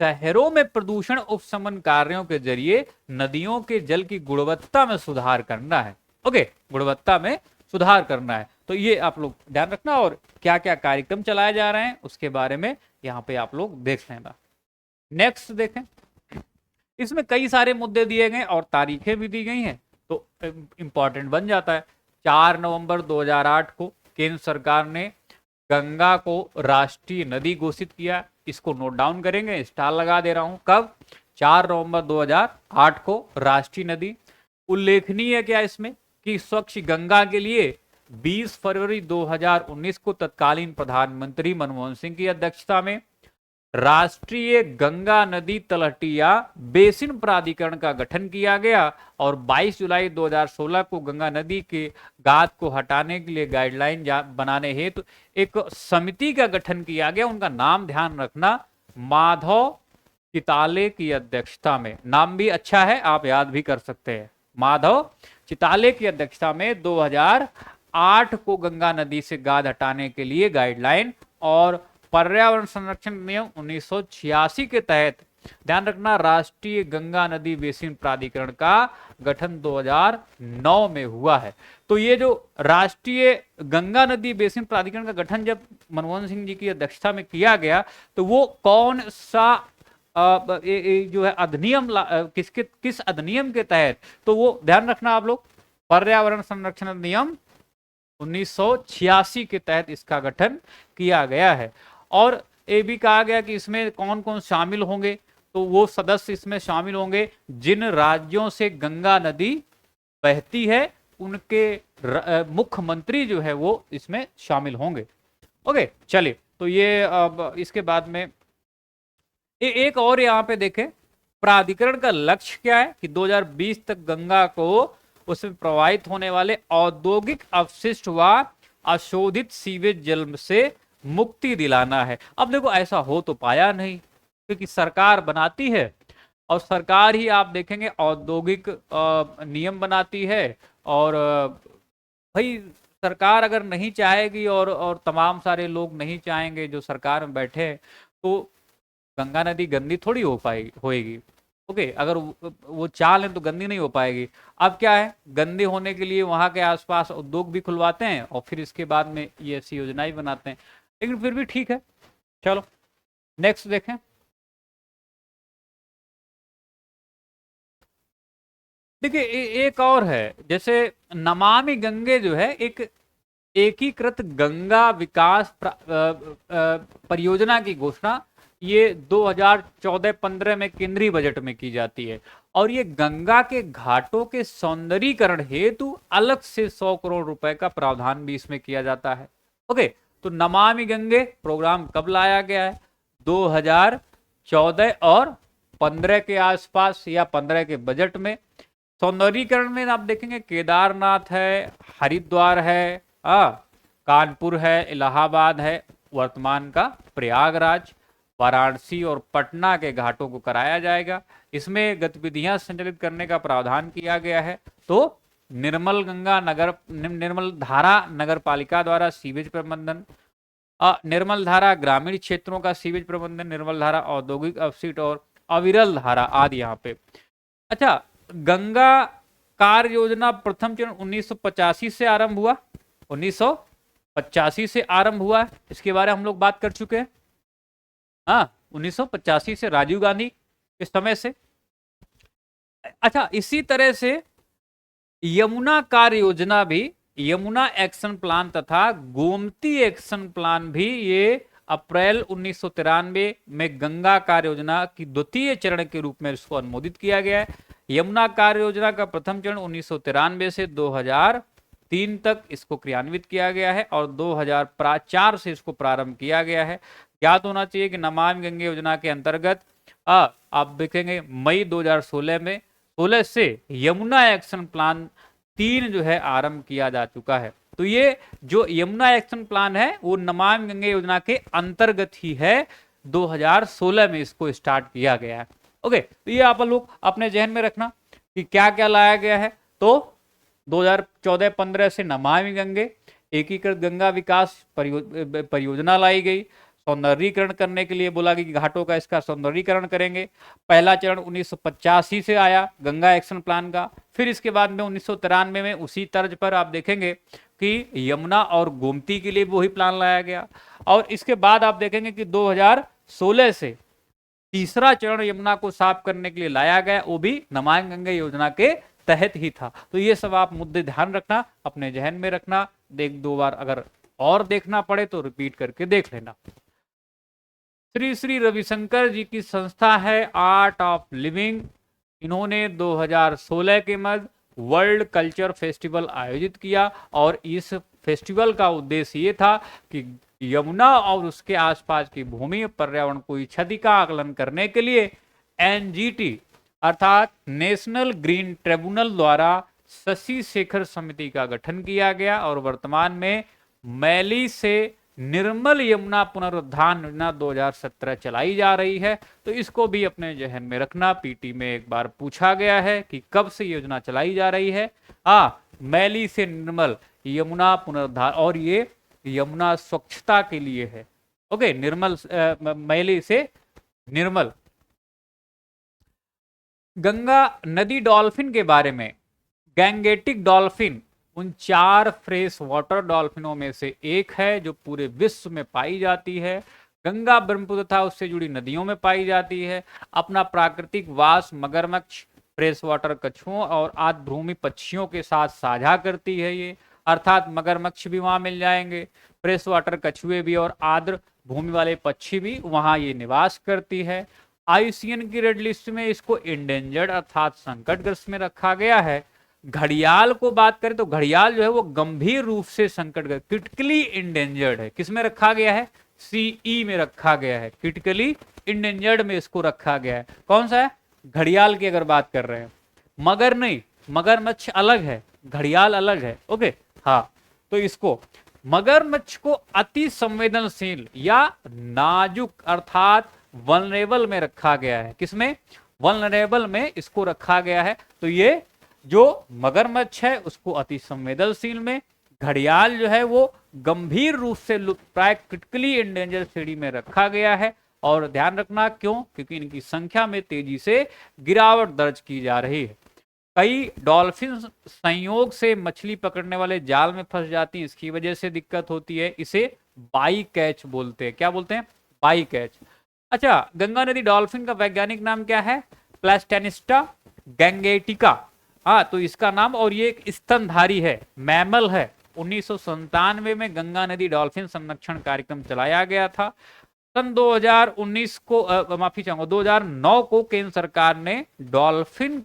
शहरों में प्रदूषण उपशमन कार्यों के जरिए नदियों के जल की गुणवत्ता में सुधार करना है। ओके, गुणवत्ता में सुधार करना है। तो ये आप लोग ध्यान रखना, और क्या क्या कार्यक्रम चलाए जा रहे हैं उसके बारे में यहाँ पे आप लोग देख लेना। नेक्स्ट देखें, इसमें कई सारे मुद्दे दिए गए और तारीखें भी दी गई हैं, तो इंपॉर्टेंट बन जाता है। 4 नवंबर 2008 को केंद्र सरकार ने गंगा को राष्ट्रीय नदी घोषित किया। इसको नोट डाउन करेंगे, स्टार लगा दे रहा हूं। कब? 4 नवंबर 2008 को राष्ट्रीय नदी। उल्लेखनीय है क्या इसमें कि स्वच्छ गंगा के लिए 20 फरवरी 2019 को तत्कालीन प्रधानमंत्री मनमोहन सिंह की अध्यक्षता में राष्ट्रीय गंगा नदी तलहटिया बेसिन प्राधिकरण का गठन किया गया, और 22 जुलाई 2016 को गंगा नदी के गाद को हटाने के लिए गाइडलाइन बनाने हेतु एक समिति का गठन किया गया। उनका नाम ध्यान रखना, माधव चिताले की अध्यक्षता में। नाम भी अच्छा है, आप याद भी कर सकते हैं। माधव चिताले की अध्यक्षता में 2008 को गंगा नदी से गाद हटाने के लिए गाइडलाइन और पर्यावरण संरक्षण नियम 1986 के तहत, ध्यान रखना, राष्ट्रीय गंगा नदी बेसिन प्राधिकरण का गठन 2009 में हुआ है। तो ये जो राष्ट्रीय गंगा नदी बेसिन प्राधिकरण का गठन जब मनमोहन सिंह जी की अध्यक्षता में किया गया, तो वो कौन सा जो है अधिनियम, किस अधिनियम के तहत? तो वो ध्यान रखना आप लोग, पर्यावरण संरक्षण अधिनियम 1986 के तहत इसका गठन किया गया है। और ये भी कहा गया कि इसमें कौन कौन शामिल होंगे, तो वो सदस्य इसमें शामिल होंगे जिन राज्यों से गंगा नदी बहती है उनके मुख्यमंत्री जो है वो इसमें शामिल होंगे। ओके, चलिए, तो ये अब इसके बाद में एक और यहाँ पे देखें, प्राधिकरण का लक्ष्य क्या है कि 2020 तक गंगा को उसमें प्रवाहित होने वाले औद्योगिक अपशिष्ट व अशोधित सीवेज जल से मुक्ति दिलाना है। अब देखो, ऐसा हो तो पाया नहीं, क्योंकि सरकार बनाती है और सरकार ही आप देखेंगे औद्योगिक नियम बनाती है, और भाई सरकार अगर नहीं चाहेगी और तमाम सारे लोग नहीं चाहेंगे जो सरकार में बैठे हैं, तो गंगा नदी गंदी थोड़ी हो पाएगी होएगी। ओके, अगर वो चाह लें तो गंदी नहीं हो पाएगी। अब क्या है, गंदे होने के लिए वहां के आसपास उद्योग भी खुलवाते हैं और फिर इसके बाद में ये ऐसी योजनाएं बनाते हैं, लेकिन फिर भी ठीक है। चलो नेक्स्ट देखें। देखिए एक और है, जैसे नमामि गंगे जो है एक एकीकृत गंगा विकास परियोजना की घोषणा ये 2014-15 में केंद्रीय बजट में की जाती है, और ये गंगा के घाटों के सौंदर्यीकरण हेतु अलग से 100 करोड़ रुपए का प्रावधान भी इसमें किया जाता है। ओके, तो नमामि गंगे प्रोग्राम कब लाया गया है? 2014 और 15 के आसपास या 15 के बजट में। सौंदर्यीकरण में आप देखेंगे केदारनाथ है, हरिद्वार है, कानपुर है, इलाहाबाद है, वर्तमान का प्रयागराज, वाराणसी और पटना के घाटों को कराया जाएगा। इसमें गतिविधियां संचालित करने का प्रावधान किया गया है। तो निर्मल गंगा नगर, निर्मल धारा नगर पालिका द्वारा सीवेज प्रबंधन, निर्मल धारा ग्रामीण क्षेत्रों का सीवेज प्रबंधन, निर्मल धारा औद्योगिक अपशिष्ट और अविरल धारा आदि यहाँ पे। अच्छा, गंगा कार्य योजना प्रथम चरण 1985 से आरंभ हुआ, 1985 से आरंभ हुआ। इसके बारे में हम लोग बात कर चुके हैं। 1985 से, राजीव गांधी के समय से। अच्छा, इसी तरह से यमुना कार्य योजना भी, यमुना एक्शन प्लान तथा गोमती एक्शन प्लान भी ये अप्रैल 1993 में गंगा कार्य योजना की द्वितीय चरण के रूप में इसको अनुमोदित किया गया है। यमुना कार्य योजना का प्रथम चरण 1993 से 2003 तक इसको क्रियान्वित किया गया है, और 2004 से इसको प्रारंभ किया गया है। याद होना चाहिए कि नमामि गंगे योजना के अंतर्गत आप देखेंगे मई 2016 में 16 से यमुना एक्शन प्लान 3 जो है आरंभ किया जा चुका है। तो ये जो यमुना एक्शन प्लान है वो नमामि गंगे योजना के अंतर्गत ही है, 2016 में इसको स्टार्ट किया गया है। ओके, तो ये आप लोग अपने जहन में रखना कि क्या क्या लाया गया है। तो 2014-15 से नमामि गंगे एकीकृत गंगा विकास परियोजना लाई गई। सौंदर्यीकरण करने के लिए बोला कि घाटों का इसका सौंदर्यीकरण करेंगे। पहला चरण 1985 से आया गंगा एक्शन प्लान का। फिर इसके बाद में 1993 में उसी तर्ज पर आप देखेंगे कि यमुना और गोमती के लिए वही प्लान लाया गया। और इसके बाद आप देखेंगे कि 2016 से तीसरा चरण यमुना को साफ करने के लिए लाया गया, वो भी नमामि गंगे योजना के तहत ही था। तो ये सब आप मुद्दे ध्यान रखना, अपने जहन में रखना। दो बार अगर और देखना पड़े तो रिपीट करके देख लेना। श्री श्री रविशंकर जी की संस्था है आर्ट ऑफ लिविंग। इन्होंने 2016 के मध्य वर्ल्ड कल्चर फेस्टिवल आयोजित किया, और इस फेस्टिवल का उद्देश्य ये था कि यमुना और उसके आसपास की भूमि पर्यावरण को क्षति का आकलन करने के लिए एनजीटी अर्थात नेशनल ग्रीन ट्रिब्यूनल द्वारा शशि शेखर समिति का गठन किया गया, और वर्तमान में मैली से निर्मल यमुना पुनरुद्धार योजना 2017 चलाई जा रही है। तो इसको भी अपने जहन में रखना। पीटी में एक बार पूछा गया है कि कब से योजना चलाई जा रही है। मैली से निर्मल यमुना पुनरुद्धार, और ये यमुना स्वच्छता के लिए है। ओके, निर्मल मैली से निर्मल। गंगा नदी डॉल्फिन के बारे में, गैंगेटिक डॉल्फिन उन 4 फ्रेश वाटर डॉल्फिनों में से एक है जो पूरे विश्व में पाई जाती है। गंगा ब्रह्मपुत्र तथा उससे जुड़ी नदियों में पाई जाती है। अपना प्राकृतिक वास मगरमच्छ, फ्रेश वाटर कछुओं और आद्र भूमि पक्षियों के साथ साझा करती है ये, अर्थात मगरमच्छ भी वहां मिल जाएंगे, फ्रेश वाटर कछुए भी, और आद्र भूमि वाले पक्षी भी वहां ये निवास करती है। आईयूसीएन की रेड लिस्ट में इसको इंडेंजर्ड अर्थात संकटग्रस्त में रखा गया है। घड़ियाल को बात करें तो घड़ियाल जो है वो गंभीर रूप से संकटग्रस्त, क्रिटिकली इंडेंजर्ड है। किसमें रखा गया है? सीई में रखा गया है, क्रिटिकली इंडेंजर्ड में इसको रखा गया है। कौन सा है? घड़ियाल की अगर बात कर रहे हैं, मगर नहीं, मगरमच्छ अलग है, घड़ियाल अलग है। ओके, हाँ, तो इसको मगरमच्छ को अति संवेदनशील या नाजुक अर्थात वल्नरेबल में रखा गया है। किसमें? वल्नरेबल में इसको रखा गया है। तो ये जो मगरमच्छ है उसको अति संवेदनशील में, घड़ियाल जो है वो गंभीर रूप से लुप्तप्राय क्रिटिकली इंडेंजर श्रेणी में रखा गया है। और ध्यान रखना क्यों? क्योंकि इनकी संख्या में तेजी से गिरावट दर्ज की जा रही है। कई डॉल्फिन संयोग से मछली पकड़ने वाले जाल में फंस जाती हैं, इसकी वजह से दिक्कत होती है। इसे बाई कैच बोलते हैं। क्या बोलते हैं? By catch. अच्छा, गंगा नदी डॉल्फिन का वैज्ञानिक नाम क्या है? प्लास्टेनिस्टा गैंगेटिका। हाँ, तो इसका नाम, और ये एक स्तनधारी है, मैमल है। 1997 में गंगा नदी डॉल्फिन संरक्षण कार्यक्रम चलाया गया था। सन 2019 को माफी चाहूंगा 2009 को केंद्र सरकार ने डॉल्फिन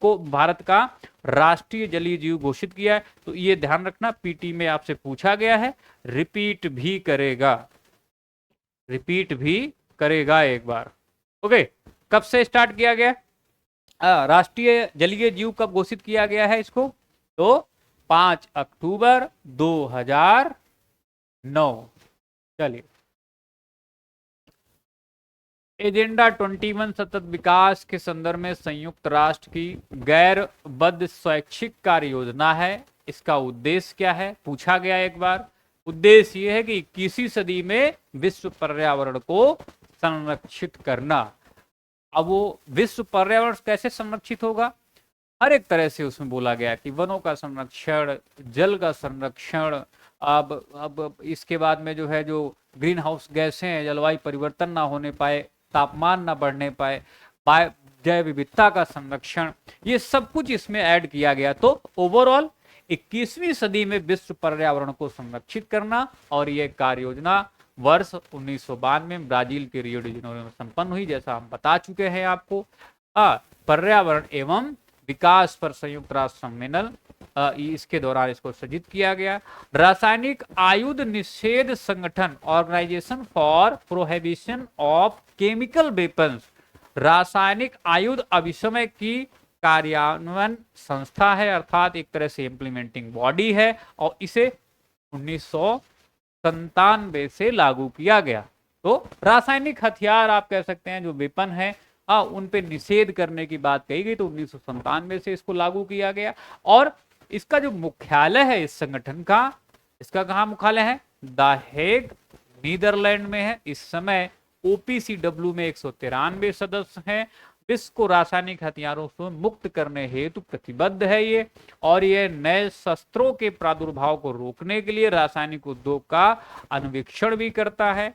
को भारत का राष्ट्रीय जलीय जीव घोषित किया है। तो ये ध्यान रखना, पीटी में आपसे पूछा गया है, रिपीट भी करेगा, रिपीट भी करेगा एक बार। ओके, कब से स्टार्ट किया गया? राष्ट्रीय जलीय जीव कब घोषित किया गया है इसको? तो 5 अक्टूबर 2009। चलिए, एजेंडा 21 सतत विकास के संदर्भ में संयुक्त राष्ट्र की गैरबद्ध स्वैच्छिक कार्य योजना है। इसका उद्देश्य क्या है? पूछा गया एक बार। उद्देश्य यह है कि 21वीं सदी में विश्व पर्यावरण को संरक्षित करना। अब वो विश्व पर्यावरण कैसे संरक्षित होगा? हर एक तरह से उसमें बोला गया कि वनों का संरक्षण, जल का संरक्षण, अब इसके बाद में जो है जो ग्रीन हाउस गैसें हैं, जलवायु परिवर्तन ना होने पाए, तापमान ना बढ़ने पाए, जैव विविधता का संरक्षण, ये सब कुछ इसमें ऐड किया गया। तो ओवरऑल 21वीं सदी में विश्व पर्यावरण को संरक्षित करना, और ये कार्य योजना वर्ष 1992 में ब्राजील के रियो डी जेनेरो में संपन्न हुई, जैसा हम बता चुके हैं आपको। पर्यावरण एवं विकास पर संयुक्त राष्ट्र सम्मेलन, इसके दौरान इसको सृजित किया गया। रासायनिक आयुध निषेध संगठन, Organisation for Prohibition of Chemical Weapons, रासायनिक आयुध अभिसमय की कार्यान्वयन संस्था है, अर्थात एक तरह से इम्प्लीमेंटिंग बॉडी है, और इसे 1997 से लागू किया गया। तो रासायनिक हथियार आप कह सकते हैं, जो वेपन है, उन पे निषेध करने की बात कही गई, तो 1997 से इसको लागू किया गया। और इसका जो मुख्यालय है इस संगठन का, इसका कहाँ मुख्यालय है? द हेग, नीदरलैंड में है। इस समय ओपीसीडब्ल्यू में 193 सदस्य हैं। विश्व को रासायनिक हथियारों से मुक्त करने हेतु प्रतिबद्ध है ये, और ये नए शस्त्रों के प्रादुर्भाव को रोकने के लिए रासायनिक उद्योग का अन्वेषण भी करता है।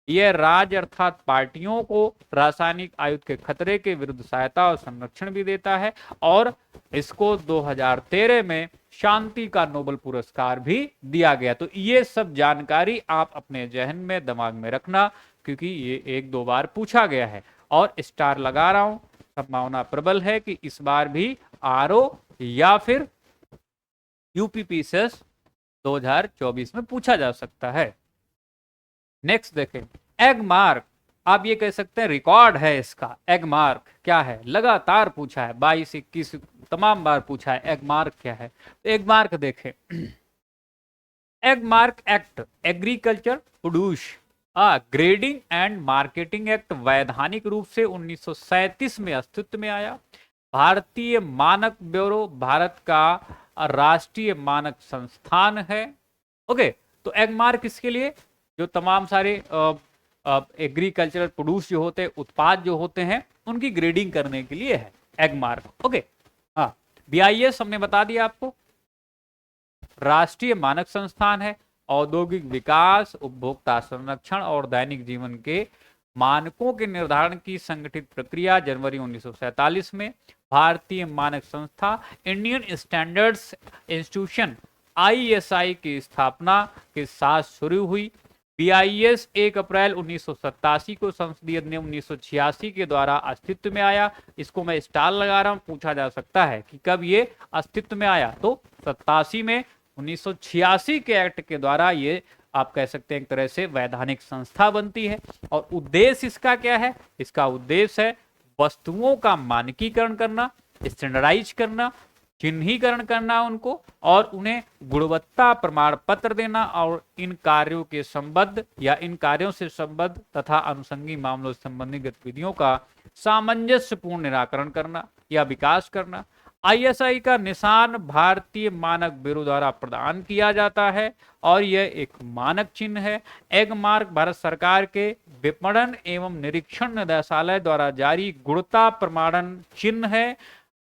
यह राज्य अर्थात पार्टियों को रासायनिक आयुध के खतरे के विरुद्ध सहायता और संरक्षण भी देता है, और इसको 2013 में शांति का नोबेल पुरस्कार भी दिया गया। तो ये सब जानकारी आप अपने जहन में, दिमाग में रखना, क्योंकि ये 1-2 बार पूछा गया है। और स्टार लगा रहा हूं, संभावना प्रबल है कि इस बार भी आरओ या फिर यूपीपीसीएस 2024 में पूछा जा सकता है। नेक्स्ट देखें, एग मार्क। आप ये कह सकते हैं रिकॉर्ड है इसका। एग मार्क क्या है? लगातार पूछा है, 22-21 तमाम बार पूछा है। एग मार्क क्या है? तो एग मार्क देखें, egg mark act, agriculture produce grading and marketing act वैधानिक रूप से 1937 में अस्तित्व में आया। भारतीय मानक ब्यूरो भारत का राष्ट्रीय मानक संस्थान है। ओके, तो एग मार्क इसके लिए जो तमाम सारे एग्रीकल्चरल प्रोड्यूस जो होते हैं, उत्पाद जो होते हैं, उनकी ग्रेडिंग करने के लिए है एग मार्क। ओके, हाँ, बीआईएस हमने बता दिया आपको, राष्ट्रीय मानक संस्थान है। औद्योगिक विकास, उपभोक्ता संरक्षण और दैनिक जीवन के मानकों के निर्धारण की संगठित प्रक्रिया जनवरी 1947 में भारतीय मानक संस्था इंडियन स्टैंडर्ड्स इंस्टीट्यूशन ISI की स्थापना के साथ शुरू हुई। BIS 1 अप्रैल 1987 को, संसदीय अधिनियम 1986 के द्वारा अस्तित्व में आया। इसको मैं स्टार लगा रहा हूं, पूछा जा सकता है कि कब ये अस्तित्व में आया, तो 87 में 1986 के एक्ट के द्वारा ये आप कह सकते हैं एक तरह से वैधानिक संस्था बनती है। और उद्देश्य इसका क्या है? इसका उद्देश्य है वस्तुओं का मानकीकरण करना, स्टैंडर्डाइज करना, चिन्हीकरण करना उनको, और उन्हें गुणवत्ता प्रमाण पत्र देना, और इन कार्यों के संबद्ध या इन कार्यों से संबद्ध तथा अनुषंगी मामलों से संबंधित गतिविधियों का सामंजस्यपूर्ण निराकरण करना या विकास करना। ISI का निशान भारतीय मानक ब्यूरो द्वारा प्रदान किया जाता है और यह एक मानक चिन्ह है। एग मार्क भारत सरकार के विपणन एवं निरीक्षण निदेशालय द्वारा जारी गुणवत्ता प्रमाणन चिन्ह है।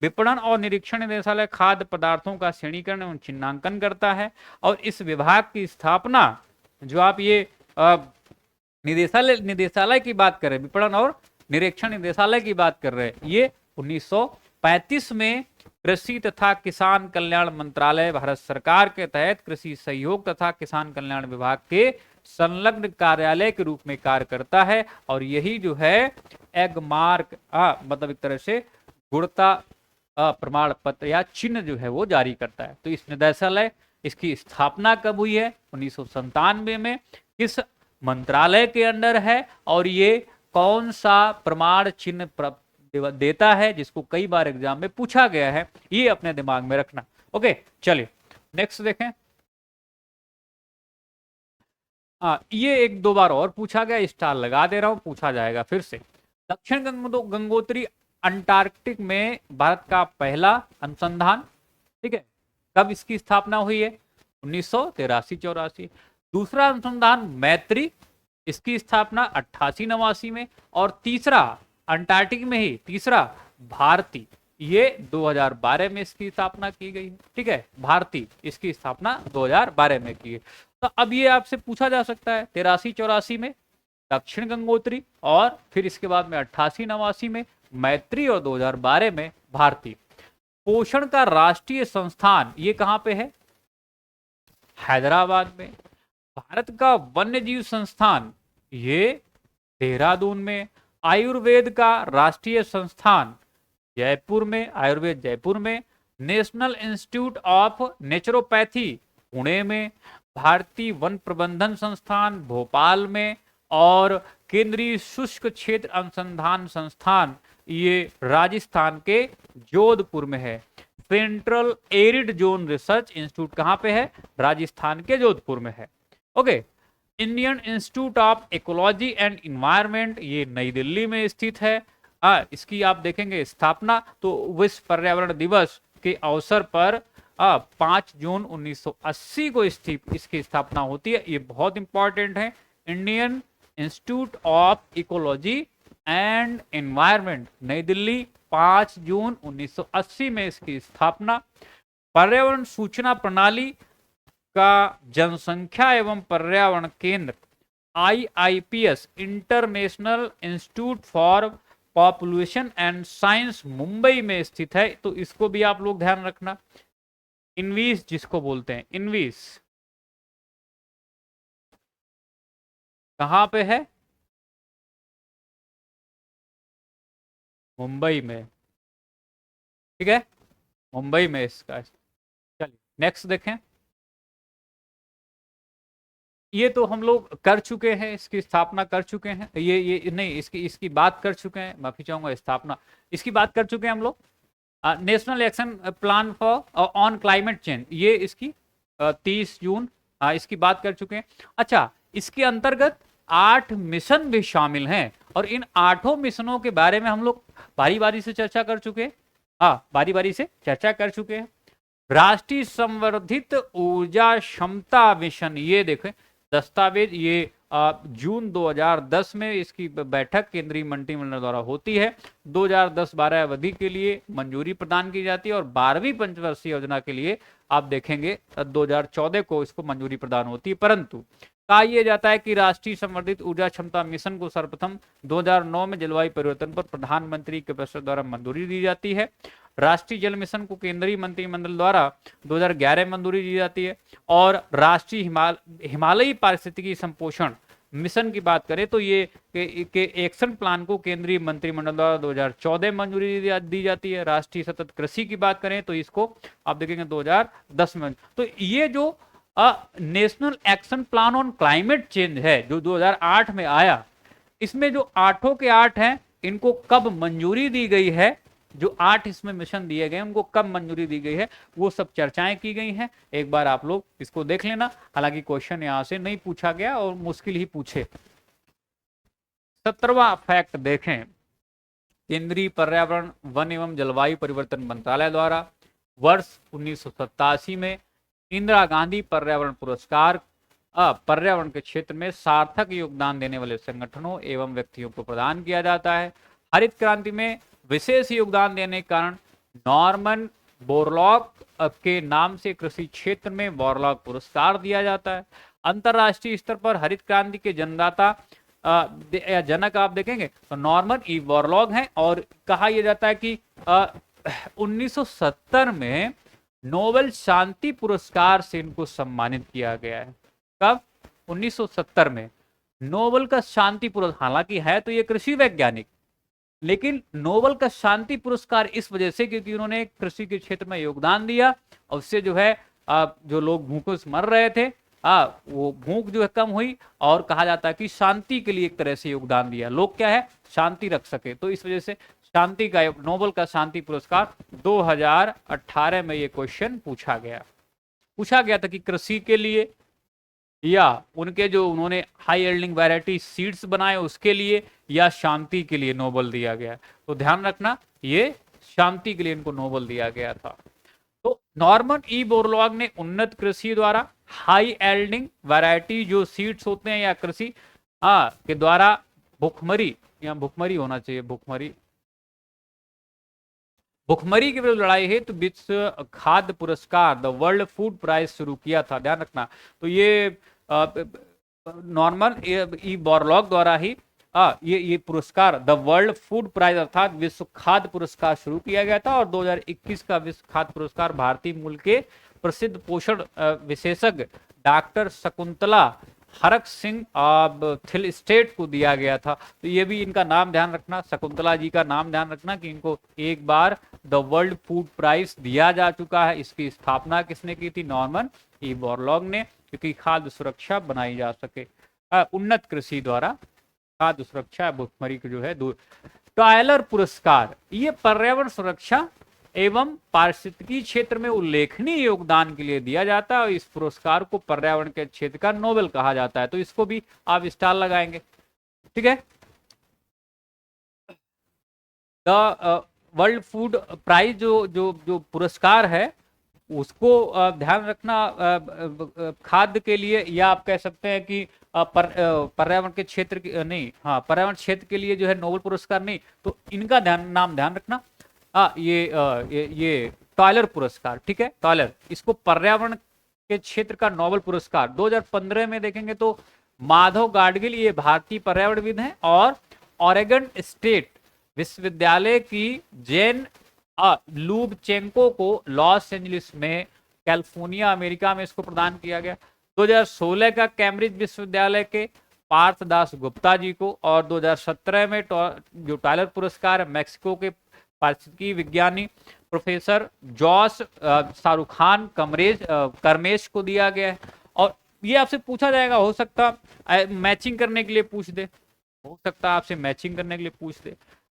विपणन और निरीक्षण निदेशालय खाद्य पदार्थों का श्रेणीकरण एवं चिन्हांकन करता है, और इस विभाग की स्थापना, जो आप ये निदेशालय की बात कर रहे हैं, विपणन और निरीक्षण निदेशालय की बात कर रहे हैं, ये 1935 में कृषि तथा किसान कल्याण मंत्रालय भारत सरकार के तहत कृषि सहयोग तथा किसान कल्याण विभाग के संलग्न कार्यालय के रूप में कार्य करता है। और यही जो है एग मार्क मतलब एक तरह से गुणवत्ता प्रमाण पत्र या चिन्ह जो है वो जारी करता है। तो इस निदेशालय, इसकी स्थापना कब हुई है? 1997 में। किस मंत्रालय के अंडर है, और ये कौन सा प्रमाण चिन्ह देता है, जिसको कई बार एग्जाम में पूछा गया है, ये अपने दिमाग में रखना। ओके, चलिए नेक्स्ट देखें। ये एक दो बार और पूछा गया, स्टार लगा दे रहा हूं, पूछा जाएगा फिर से। दक्षिण गंगोत्री अंटार्कटिक में भारत का पहला अनुसंधान, ठीक है, कब इसकी स्थापना हुई है? 1983-84। दूसरा अनुसंधान मैत्री, इसकी स्थापना 88-89 में। और तीसरा अंटार्कटिक में ही तीसरा भारती, ये 2012 में इसकी स्थापना की गई है। ठीक है, भारती, इसकी स्थापना 2012 में की है। तो अब ये आपसे पूछा जा सकता है 83-84 में दक्षिण गंगोत्री, और फिर इसके बाद में 88-89 में मैत्री, और 2012 में भारती। पोषण का राष्ट्रीय संस्थान ये कहां पे है? हैदराबाद में। भारत का वन्य जीव संस्थान ये देहरादून में। आयुर्वेद का राष्ट्रीय संस्थान जयपुर में, आयुर्वेद जयपुर में। National institute of naturopathy Pune में। भारतीय वन प्रबंधन संस्थान भोपाल में। और केंद्रीय शुष्क क्षेत्र अनुसंधान संस्थान ये राजस्थान के जोधपुर में है। Central arid zone research institute कहां पे है? राजस्थान के जोधपुर में है। Okay, Indian institute of ecology and environment ये नई दिल्ली में स्थित है। इसकी आप देखेंगे स्थापना तो विश्व पर्यावरण दिवस के अवसर पर 5 जून 1980 को इसकी स्थापना होती है। ये बहुत इंपॉर्टेंट है। Indian institute of ecology and environment नई दिल्ली 5 जून 1980 में इसकी स्थापना। पर्यावरण सूचना प्रणाली का जनसंख्या एवं पर्यावरण केंद्र IIPS international institute for population and science Mumbai में स्थित है। तो इसको भी आप लोग ध्यान रखना। इनवीस जिसको बोलते हैं, इनवीस कहां पे है? मुंबई में। ठीक है, मुंबई में इसका। चलिए नेक्स्ट देखें। ये तो हम लोग कर चुके हैं, इसकी स्थापना कर चुके हैं। ये नहीं, इसकी बात कर चुके हैं, माफी चाहूंगा, स्थापना इसकी बात कर चुके हैं हम लोग। National action plan for on climate change ये इसकी 30 जून इसकी बात कर चुके हैं। अच्छा, इसके अंतर्गत 8 मिशन भी शामिल हैं, और इन 8 मिशनों के बारे में हम लोग बारी बारी से चर्चा कर चुके हैं। बारी बारी से चर्चा कर चुके हैं। राष्ट्रीय संवर्धित ऊर्जा क्षमता मिशन, ये देखें दस्तावेज, ये जून 2010 में इसकी बैठक केंद्रीय मंत्रिमंडल द्वारा होती है। 2010-12 अवधि के लिए मंजूरी प्रदान की जाती है, और 12वीं पंचवर्षीय योजना के लिए आप देखेंगे 2014 को इसको मंजूरी प्रदान होती है। परंतु कहा यह जाता है कि राष्ट्रीय संवर्धित ऊर्जा क्षमता मिशन को सर्वप्रथम 2009 में जलवायु परिवर्तन पर प्रधानमंत्री के परिषद द्वारा मंजूरी दी जाती है। राष्ट्रीय जल मिशन को केंद्रीय मंत्रिमंडल द्वारा 2011 में मंजूरी दी जाती है। और राष्ट्रीय हिमालयी पारिस्थितिकी संपोषण मिशन की बात करें तो ये के एक्शन प्लान को केंद्रीय मंत्रिमंडल द्वारा 2014 में मंजूरी दी जाती है। राष्ट्रीय सतत कृषि की बात करें तो इसको आप देखेंगे 2010 में। तो ये जो national action plan on climate change है जो 2008 में आया, इसमें जो 8 के 8 हैं इनको कब मंजूरी दी गई है, जो 8 इसमें मिशन दिए गए उनको कब मंजूरी दी गई है, वो सब चर्चाएं की गई हैं। एक बार आप लोग इसको देख लेना। हालांकि क्वेश्चन यहां से नहीं पूछा गया और मुश्किल ही पूछे। 17वां फैक्ट देखें। केंद्रीय पर्यावरण वन एवं जलवायु परिवर्तन मंत्रालय द्वारा वर्ष 1987 में इंदिरा गांधी पर्यावरण पुरस्कार पर्यावरण के क्षेत्र में सार्थक योगदान देने वाले संगठनों एवं व्यक्तियों को प्रदान किया जाता है। हरित क्रांति में विशेष योगदान देने के कारण नॉर्मन बोरलॉग के नाम से कृषि क्षेत्र में बोरलॉग पुरस्कार दिया जाता है। अंतरराष्ट्रीय स्तर पर हरित क्रांति के जन्मदाता या जनक आप देखेंगे तो नॉर्मन ई बोरलॉग हैं। और कहा यह जाता है कि 1970 में नोबेल शांति पुरस्कार से इनको सम्मानित किया गया है। कब? 1970 में नोबेल का शांति पुरस्कार। हालांकि है तो ये कृषि वैज्ञानिक, लेकिन नोबेल का शांति पुरस्कार इस वजह से क्योंकि उन्होंने कृषि के क्षेत्र में योगदान दिया और उससे जो है जो लोग भूखों से मर रहे थे वो भूख जो है कम हुई। और कहा जाता है कि शांति के लिए एक तरह से योगदान दिया, लोग क्या है शांति रख सके। तो इस वजह से शांति का नोबेल का शांति पुरस्कार 2018 में ये क्वेश्चन पूछा गया था कि कृषि के लिए या उनके जो उन्होंने हाई यील्डिंग वैरायटी सीड्स बनाए उसके लिए या शांति के लिए नोबेल दिया गया। तो ध्यान रखना ये शांति के लिए इनको नोबेल दिया गया था। तो नॉर्मन ई बोरलॉग ने उन्नत कृषि द्वारा हाई यील्डिंग वैरायटी जो सीड्स होते हैं या कृषि के द्वारा भुखमरी या भुखमरी होना चाहिए भुखमरी के विरुद्ध लड़ाई है तो विश्व खाद्य पुरस्कार द वर्ल्ड फूड प्राइज शुरू किया था। ध्यान रखना। तो ये नॉर्मन ई बोरलॉग द्वारा ही ये पुरस्कार द वर्ल्ड फूड प्राइज अर्थात विश्व खाद्य पुरस्कार शुरू किया गया था। और 2021 का विश्व खाद्य पुरस्कार भारतीय मूल के प्रसिद्ध पोषण विशेषज्ञ doctor Shakuntala Harak Singh Thiel state को दिया गया था। तो ये भी इनका नाम ध्यान रखना, शकुंतला जी का नाम ध्यान रखना कि इनको एक बार द वर्ल्ड फूड प्राइज दिया जा चुका है। इसकी स्थापना किसने की थी? नॉर्मन ई बोरलॉग ने, क्योंकि खाद्य सुरक्षा बनाई जा सके उन्नत कृषि द्वारा खाद्य सुरक्षा भुखमरी को जो है दूर। टायलर पुरस्कार ये पर्यावरण सुरक्षा एवं पारिस्थितिकी क्षेत्र में उल्लेखनीय योगदान के लिए दिया जाता है और इस पुरस्कार को पर्यावरण के क्षेत्र का नोबेल कहा जाता है। तो इसको भी आप स्टार लगाएंगे, ठीक है। द वर्ल्ड फूड प्राइज जो पुरस्कार है उसको ध्यान रखना खाद्य के लिए, या आप कह सकते हैं कि पर्यावरण के क्षेत्र नहीं, पर्यावरण क्षेत्र के लिए जो है नोबेल पुरस्कार नहीं, तो इनका नाम ध्यान रखना। ये टायलर पुरस्कार, ठीक है, टायलर, इसको पर्यावरण के क्षेत्र का नोबेल पुरस्कार 2015 में देखेंगे तो माधव गाडगिल ये भारतीय पर्यावरणविद हैं और ऑरेगन स्टेट विश्वविद्यालय की जेन लूबचेंको को लॉस एंजलिस में कैलिफोर्निया अमेरिका में इसको प्रदान किया गया। 2016 का कैम्ब्रिज विश्वविद्यालय के पार्थ दास गुप्ता जी को, और 2017 में जो टायलर पुरस्कार है मैक्सिको के पारिस्थितिकी विज्ञानी प्रोफेसर जॉस शाहरुख खान करमेश को दिया गया है। और ये आपसे पूछा जाएगा, हो सकता मैचिंग करने के लिए पूछ दे,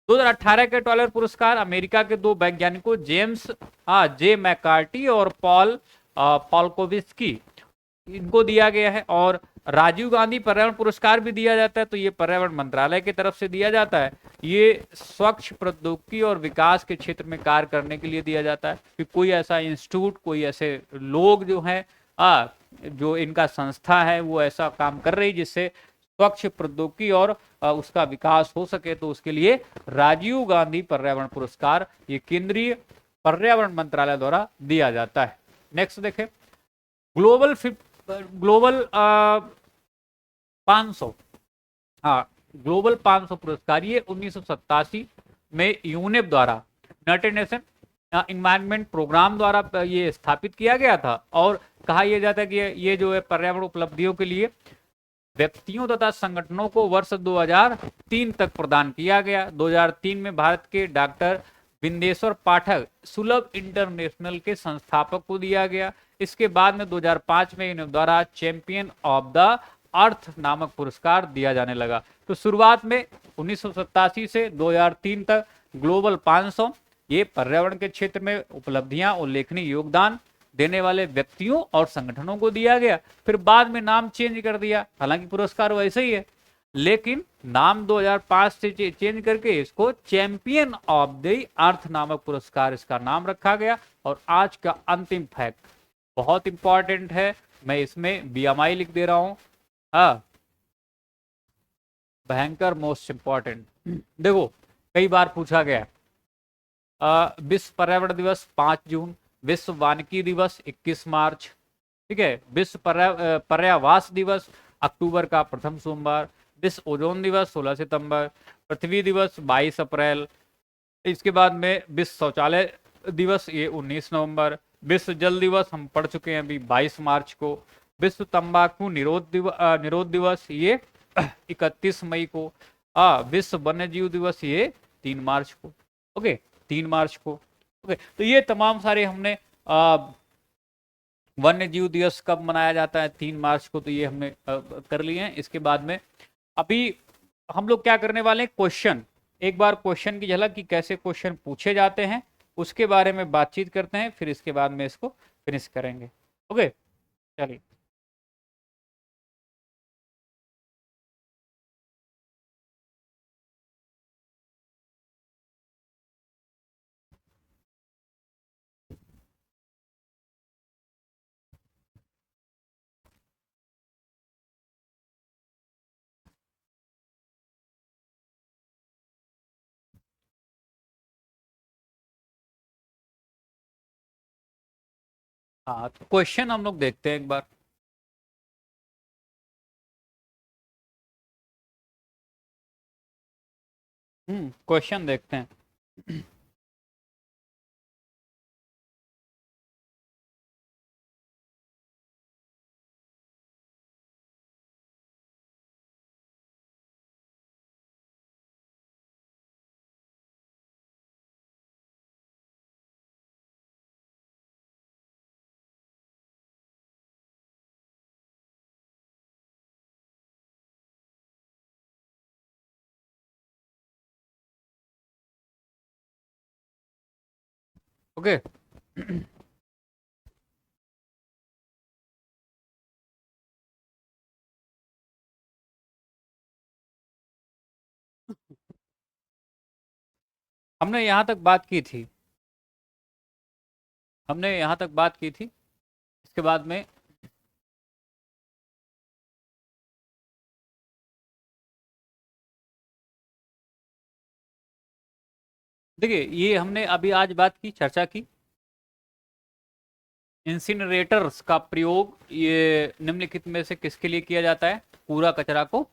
2018 के टायलर पुरस्कार अमेरिका के दो वैज्ञानिकों जेम्स जे मैकार्टी और पॉल पॉलकोविस्की इनको दिया गया है। और राजीव गांधी पर्यावरण पुरस्कार भी दिया जाता है, तो ये पर्यावरण मंत्रालय की तरफ से दिया जाता है। ये स्वच्छ प्रौद्योगिकी और विकास के क्षेत्र में कार्य करने के लिए दिया जाता है कि कोई ऐसा इंस्टीट्यूट, कोई ऐसे लोग जो हैं जो इनका संस्था है वो ऐसा काम कर रही जिससे स्वच्छ प्रौद्योगिकी और उसका विकास हो सके, तो उसके लिए राजीव गांधी पर्यावरण पुरस्कार ये केंद्रीय पर्यावरण मंत्रालय द्वारा दिया जाता है। नेक्स्ट देखें, ग्लोबल 500, हाँ ग्लोबल 500 पुरस्कार ये 1987 में यूनेप द्वारा, यूनाइटेड नेशन इन्वायरमेंट प्रोग्राम द्वारा ये स्थापित किया गया था। और कहा यह जाता है कि ये जो है पर्यावरण उपलब्धियों के लिए व्यक्तियों तथा संगठनों को वर्ष 2003 तक प्रदान किया गया। 2003 में भारत के डॉक्टर बिंदेश्वर पाठक सुलभ इंटरनेशनल के संस्थापक को दिया गया। इसके बाद में 2005 में इन द्वारा चैंपियन ऑफ द अर्थ नामक पुरस्कार दिया जाने लगा। तो शुरुआत में 1987 से 2003 तक ग्लोबल 500 ये पर्यावरण के क्षेत्र में उपलब्धियां उल्लेखनीय योगदान देने वाले व्यक्तियों और संगठनों को दिया गया। फिर बाद में नाम चेंज कर दिया, हालांकि पुरस्कार वैसे ही है, लेकिन नाम 2005 से चेंज करके इसको चैंपियन ऑफ द अर्थ नामक पुरस्कार इसका नाम रखा गया। और आज का अंतिम फैक्ट बहुत इंपॉर्टेंट है, मैं इसमें बीएमआई लिख दे रहा हूं, भयंकर मोस्ट इंपॉर्टेंट। देखो कई बार पूछा गया, विश्व पर्यावरण दिवस 5 जून, विश्व वानिकी दिवस 21 मार्च, ठीक है, विश्व पर्यावास दिवस अक्टूबर का प्रथम सोमवार, विश्व ओजोन दिवस 16 सितंबर, पृथ्वी दिवस 22 अप्रैल, इसके बाद में विश्व शौचालय दिवस ये 19 नवंबर, विश्व जल दिवस हम पढ़ चुके हैं अभी 22 मार्च को, विश्व तंबाकू निरोध दिवस ये 31 मई को, विश्व वन्य जीव दिवस ये 3 मार्च को, ओके 3 मार्च को, ओके। तो ये तमाम सारे हमने वन्य जीव दिवस कब मनाया जाता है, 3 मार्च को, तो ये हमने कर लिए हैं। इसके बाद में अभी हम लोग क्या करने वाले हैं, क्वेश्चन, एक बार क्वेश्चन की झलक कि कैसे क्वेश्चन पूछे जाते हैं उसके बारे में बातचीत करते हैं, फिर इसके बाद में इसको फिनिश करेंगे, ओके चलिए। हाँ तो क्वेश्चन हम लोग देखते हैं एक बार। क्वेश्चन देखते हैं। ओके हमने यहाँ तक बात की थी, हमने यहाँ तक बात की थी। इसके बाद में देखिए ये हमने अभी आज बात की, चर्चा की, इंसिनरेटर्स का प्रयोग ये निम्नलिखित में से किसके लिए किया जाता है, कूड़ा कचरा को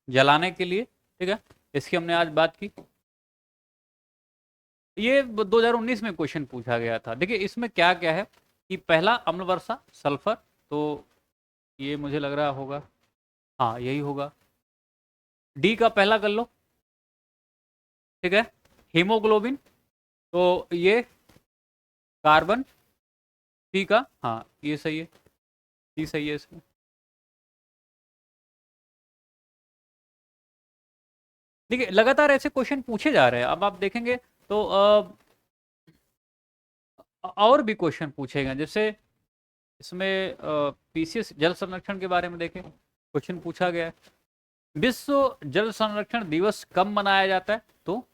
जलाने के लिए, ठीक है, इसकी हमने आज बात की। ये 2019 में क्वेश्चन पूछा गया था। देखिए इसमें क्या क्या है कि पहला अम्ल वर्षा सल्फर, तो ये मुझे लग रहा होगा, हाँ यही होगा, डी का पहला कर लो, ठीक है, हीमोग्लोबिन, तो ये कार्बन, सी का, हाँ ये सही है, सी सही है इसमें। देखिए लगातार ऐसे क्वेश्चन पूछे जा रहे हैं, अब आप देखेंगे तो और भी क्वेश्चन पूछे गए, जैसे इसमें पीसीएस जल संरक्षण के बारे में देखें, क्वेश्चन पूछा गया है, विश्व जल संरक्षण दिवस कब मनाया जाता है, तो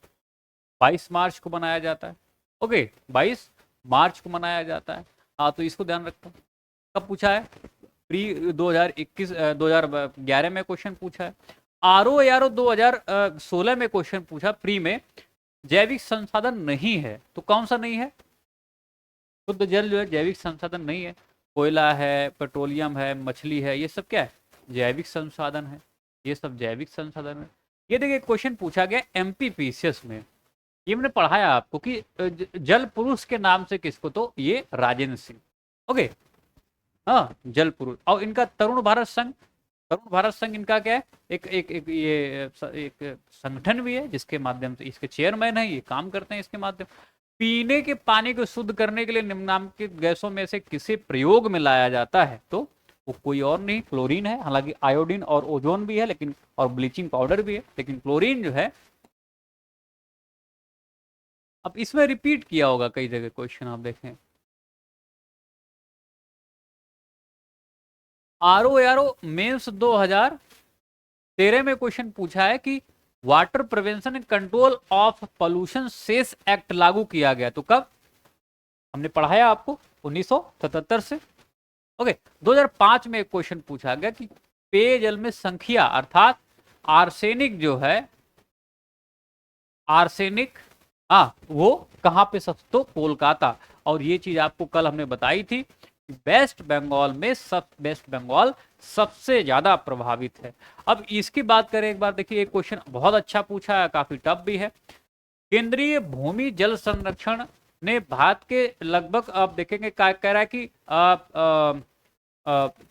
22 मार्च को मनाया जाता है, ओके 22 मार्च को मनाया जाता है। हाँ तो इसको ध्यान रखो, कब पूछा है, प्री 2021 2011 में क्वेश्चन पूछा है। आरओ यारो 2016 में क्वेश्चन पूछा प्री में, जैविक संसाधन नहीं है, तो कौन सा नहीं है, शुद्ध जल जो है जैविक संसाधन नहीं है, कोयला है, पेट्रोलियम है, मछली है, ये सब क्या है जैविक संसाधन है, ये सब जैविक संसाधन है। ये देखिए क्वेश्चन पूछा गया एमपीपीसीएस में, ये मैंने पढ़ाया आपको कि जल पुरुष के नाम से किसको, तो ये राजेंद्र सिंह। ओके, हाँ जल पुरुष। और इनका तरुण भारत संघ, तरुण भारत संघ इनका क्या है, एक संगठन भी है जिसके माध्यम से इसके चेयरमैन है, ये काम करते हैं इसके माध्यम। पीने के पानी को शुद्ध करने के लिए निम्नलिखित गैसों में से किसे प्रयोग में लाया जाता है, तो वो कोई और नहीं क्लोरीन है। हालांकि आयोडीन और ओजोन भी है, लेकिन और ब्लीचिंग पाउडर भी है, लेकिन क्लोरीन जो है, अब इसमें रिपीट किया होगा कई जगह क्वेश्चन, आप देखें आरओ मेंस 2013 में क्वेश्चन पूछा है कि Water Prevention and Control of Pollution Cess Act लागू किया गया, तो कब, हमने पढ़ाया आपको 1977 से। ओके, 2005 में एक क्वेश्चन पूछा गया कि पेयजल में संख्या अर्थात आर्सेनिक जो है, आर्सेनिक, हाँ वो कहां पे सबसे, तो कोलकाता। और ये चीज आपको कल हमने बताई थी, वेस्ट बंगाल में वेस्ट बंगाल सबसे ज्यादा प्रभावित है। अब इसकी बात करें एक बार, देखिए एक क्वेश्चन बहुत अच्छा पूछा है, काफी टफ भी है। केंद्रीय भूमि जल संरक्षण ने भारत के लगभग, आप देखेंगे क्या कह रहा है कि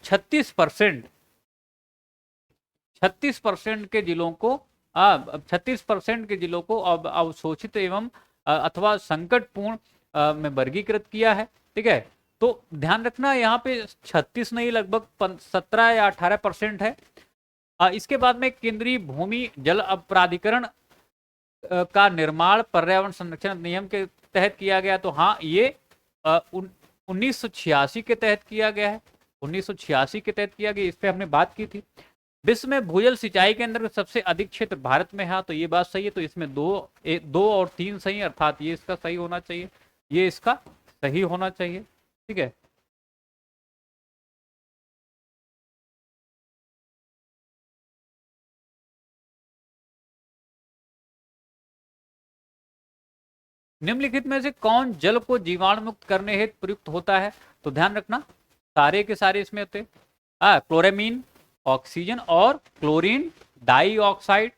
36% 36% के जिलों को 36% के जिलों को अब अवशोषित एवं अथवा संकटपूर्ण में वर्गीकृत किया है। ठीक है, तो ध्यान रखना यहाँ पे 36 नहीं, लगभग 17 या 18% है। इसके बाद में केंद्रीय भूमि जल प्राधिकरण का निर्माण पर्यावरण संरक्षण नियम के तहत किया गया, तो हाँ ये 1986 के तहत किया गया है, 1986 के तहत किया गया, इस पे हमने बात की थी। विश्व में भूजल सिंचाई के अंदर सबसे अधिक क्षेत्र भारत में है, तो ये बात सही है। तो इसमें दो और तीन सही, अर्थात ये इसका सही होना चाहिए, ये इसका सही होना चाहिए। ठीक है, निम्नलिखित में से कौन जल को जीवाणु मुक्त करने हेतु प्रयुक्त होता है, तो ध्यान रखना सारे के सारे इसमें होते हैं, क्लोरामीन, ऑक्सीजन और क्लोरीन डाइऑक्साइड।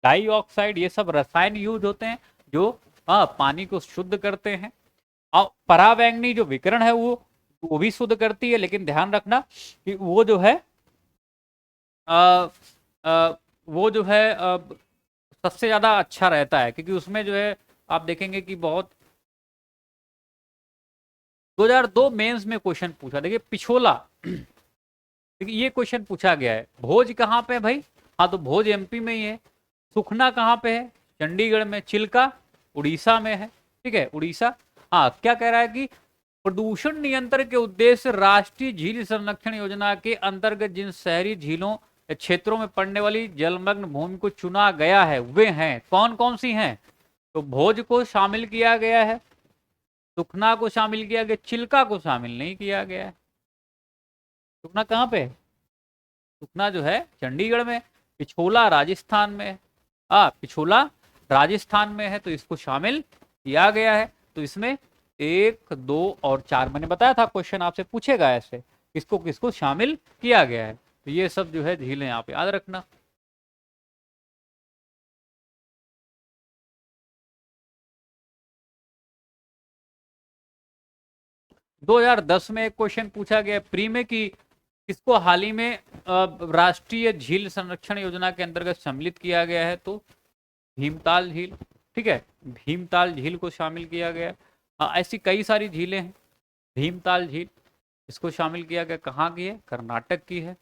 डाइऑक्साइड ये सब रसायन यूज होते हैं जो पानी को शुद्ध करते हैं। और पराबैंगनी जो विकिरण है वो भी शुद्ध करती है, लेकिन ध्यान रखना कि वो जो है आ, आ, वो जो है सबसे ज्यादा अच्छा रहता है, क्योंकि उसमें जो है आप देखेंगे कि बहुत 2002 मेंस में क्वेश्चन पूछा, देखिए पिछोला, देखिए ये क्वेश्चन पूछा गया है, भोज कहाँ पे है भाई, हाँ तो भोज एमपी में ही है। सुखना कहाँ पे है, चंडीगढ़ में। चिल्का उड़ीसा में है। ठीक है, उड़ीसा। हाँ, क्या कह रहा है कि प्रदूषण नियंत्रण के उद्देश्य राष्ट्रीय झील संरक्षण योजना के अंतर्गत जिन शहरी झीलों क्षेत्रों में पड़ने वाली जलमग्न भूमि को चुना गया है वे हैं, कौन कौन सी हैं, तो भोज को शामिल किया गया है, सुखना को शामिल किया गया, चिल्का को शामिल नहीं किया गया है। सुखना कहाँ पे है, सुखना जो है चंडीगढ़ में। पिछोला राजस्थान में, पिछोला राजस्थान में है, तो इसको शामिल किया गया है। तो इसमें 1, 2 और 4 मैंने बताया था, क्वेश्चन आपसे पूछेगा ऐसे, किसको किसको शामिल किया गया है। तो ये सब जो है झीलें यहाँ पे याद रखना। दो 2010 में एक क्वेश्चन पूछा गया प्री में कि किसको हाल ही में राष्ट्रीय झील संरक्षण योजना के अंतर्गत सम्मिलित किया गया है, तो भीमताल झील। ठीक है, भीमताल झील को शामिल किया गया। ऐसी कई सारी झीलें हैं। भीमताल झील इसको शामिल किया गया, कहाँ की है, कर्नाटक की है।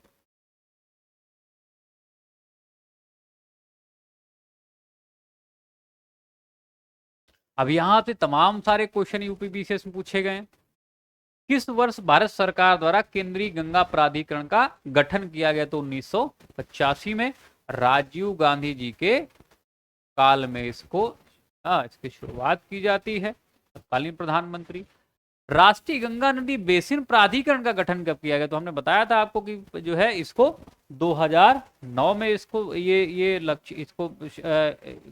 अब यहाँ से तमाम सारे क्वेश्चन यूपीपीसीएस में पूछे गए। किस वर्ष भारत सरकार द्वारा केंद्रीय गंगा प्राधिकरण का गठन किया गया, तो 1985 में राजीव गांधी जी के काल में इसकी शुरुआत की जाती है, तत्कालीन प्रधानमंत्री। राष्ट्रीय गंगा नदी बेसिन प्राधिकरण का गठन कब किया गया, तो हमने बताया था आपको कि जो है इसको 2009 में इसको ये लक्ष्य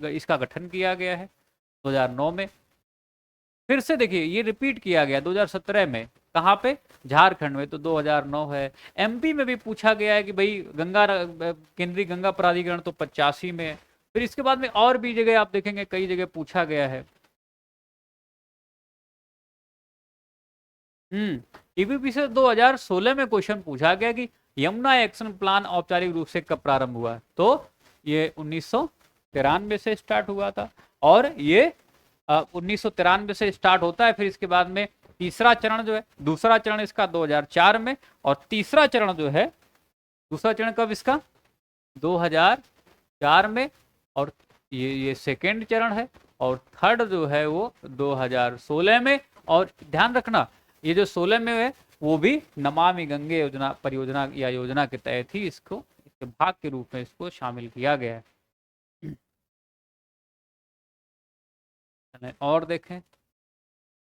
इसका गठन किया गया है 2009 में। फिर से देखिए ये रिपीट किया गया 2017 में, कहाँ पे, झारखंड में, तो 2009 है। एमपी में भी पूछा गया है कि भाई केंद्रीय गंगा प्राधिकरण तो 85 में है। फिर इसके बाद में और भी जगह आप देखेंगे कई जगह पूछा गया है। ईवीपी से 2016 में क्वेश्चन पूछा गया कि यमुना एक्शन प्लान औपचारिक रूप से कब प्रारंभ हुआ, तो ये 1993 से स्टार्ट हुआ था। और ये 1993 से स्टार्ट होता है। फिर इसके बाद में तीसरा चरण जो है, दूसरा चरण इसका 2004 में, और तीसरा चरण जो है, दूसरा चरण कब इसका, 2004 में, और ये सेकेंड चरण है, और थर्ड जो है वो 2016 में। और ध्यान रखना ये जो 16 में है वो भी नमामि गंगे योजना परियोजना या योजना के तहत ही इसको इसके भाग के रूप में इसको शामिल किया गया है। और देखें,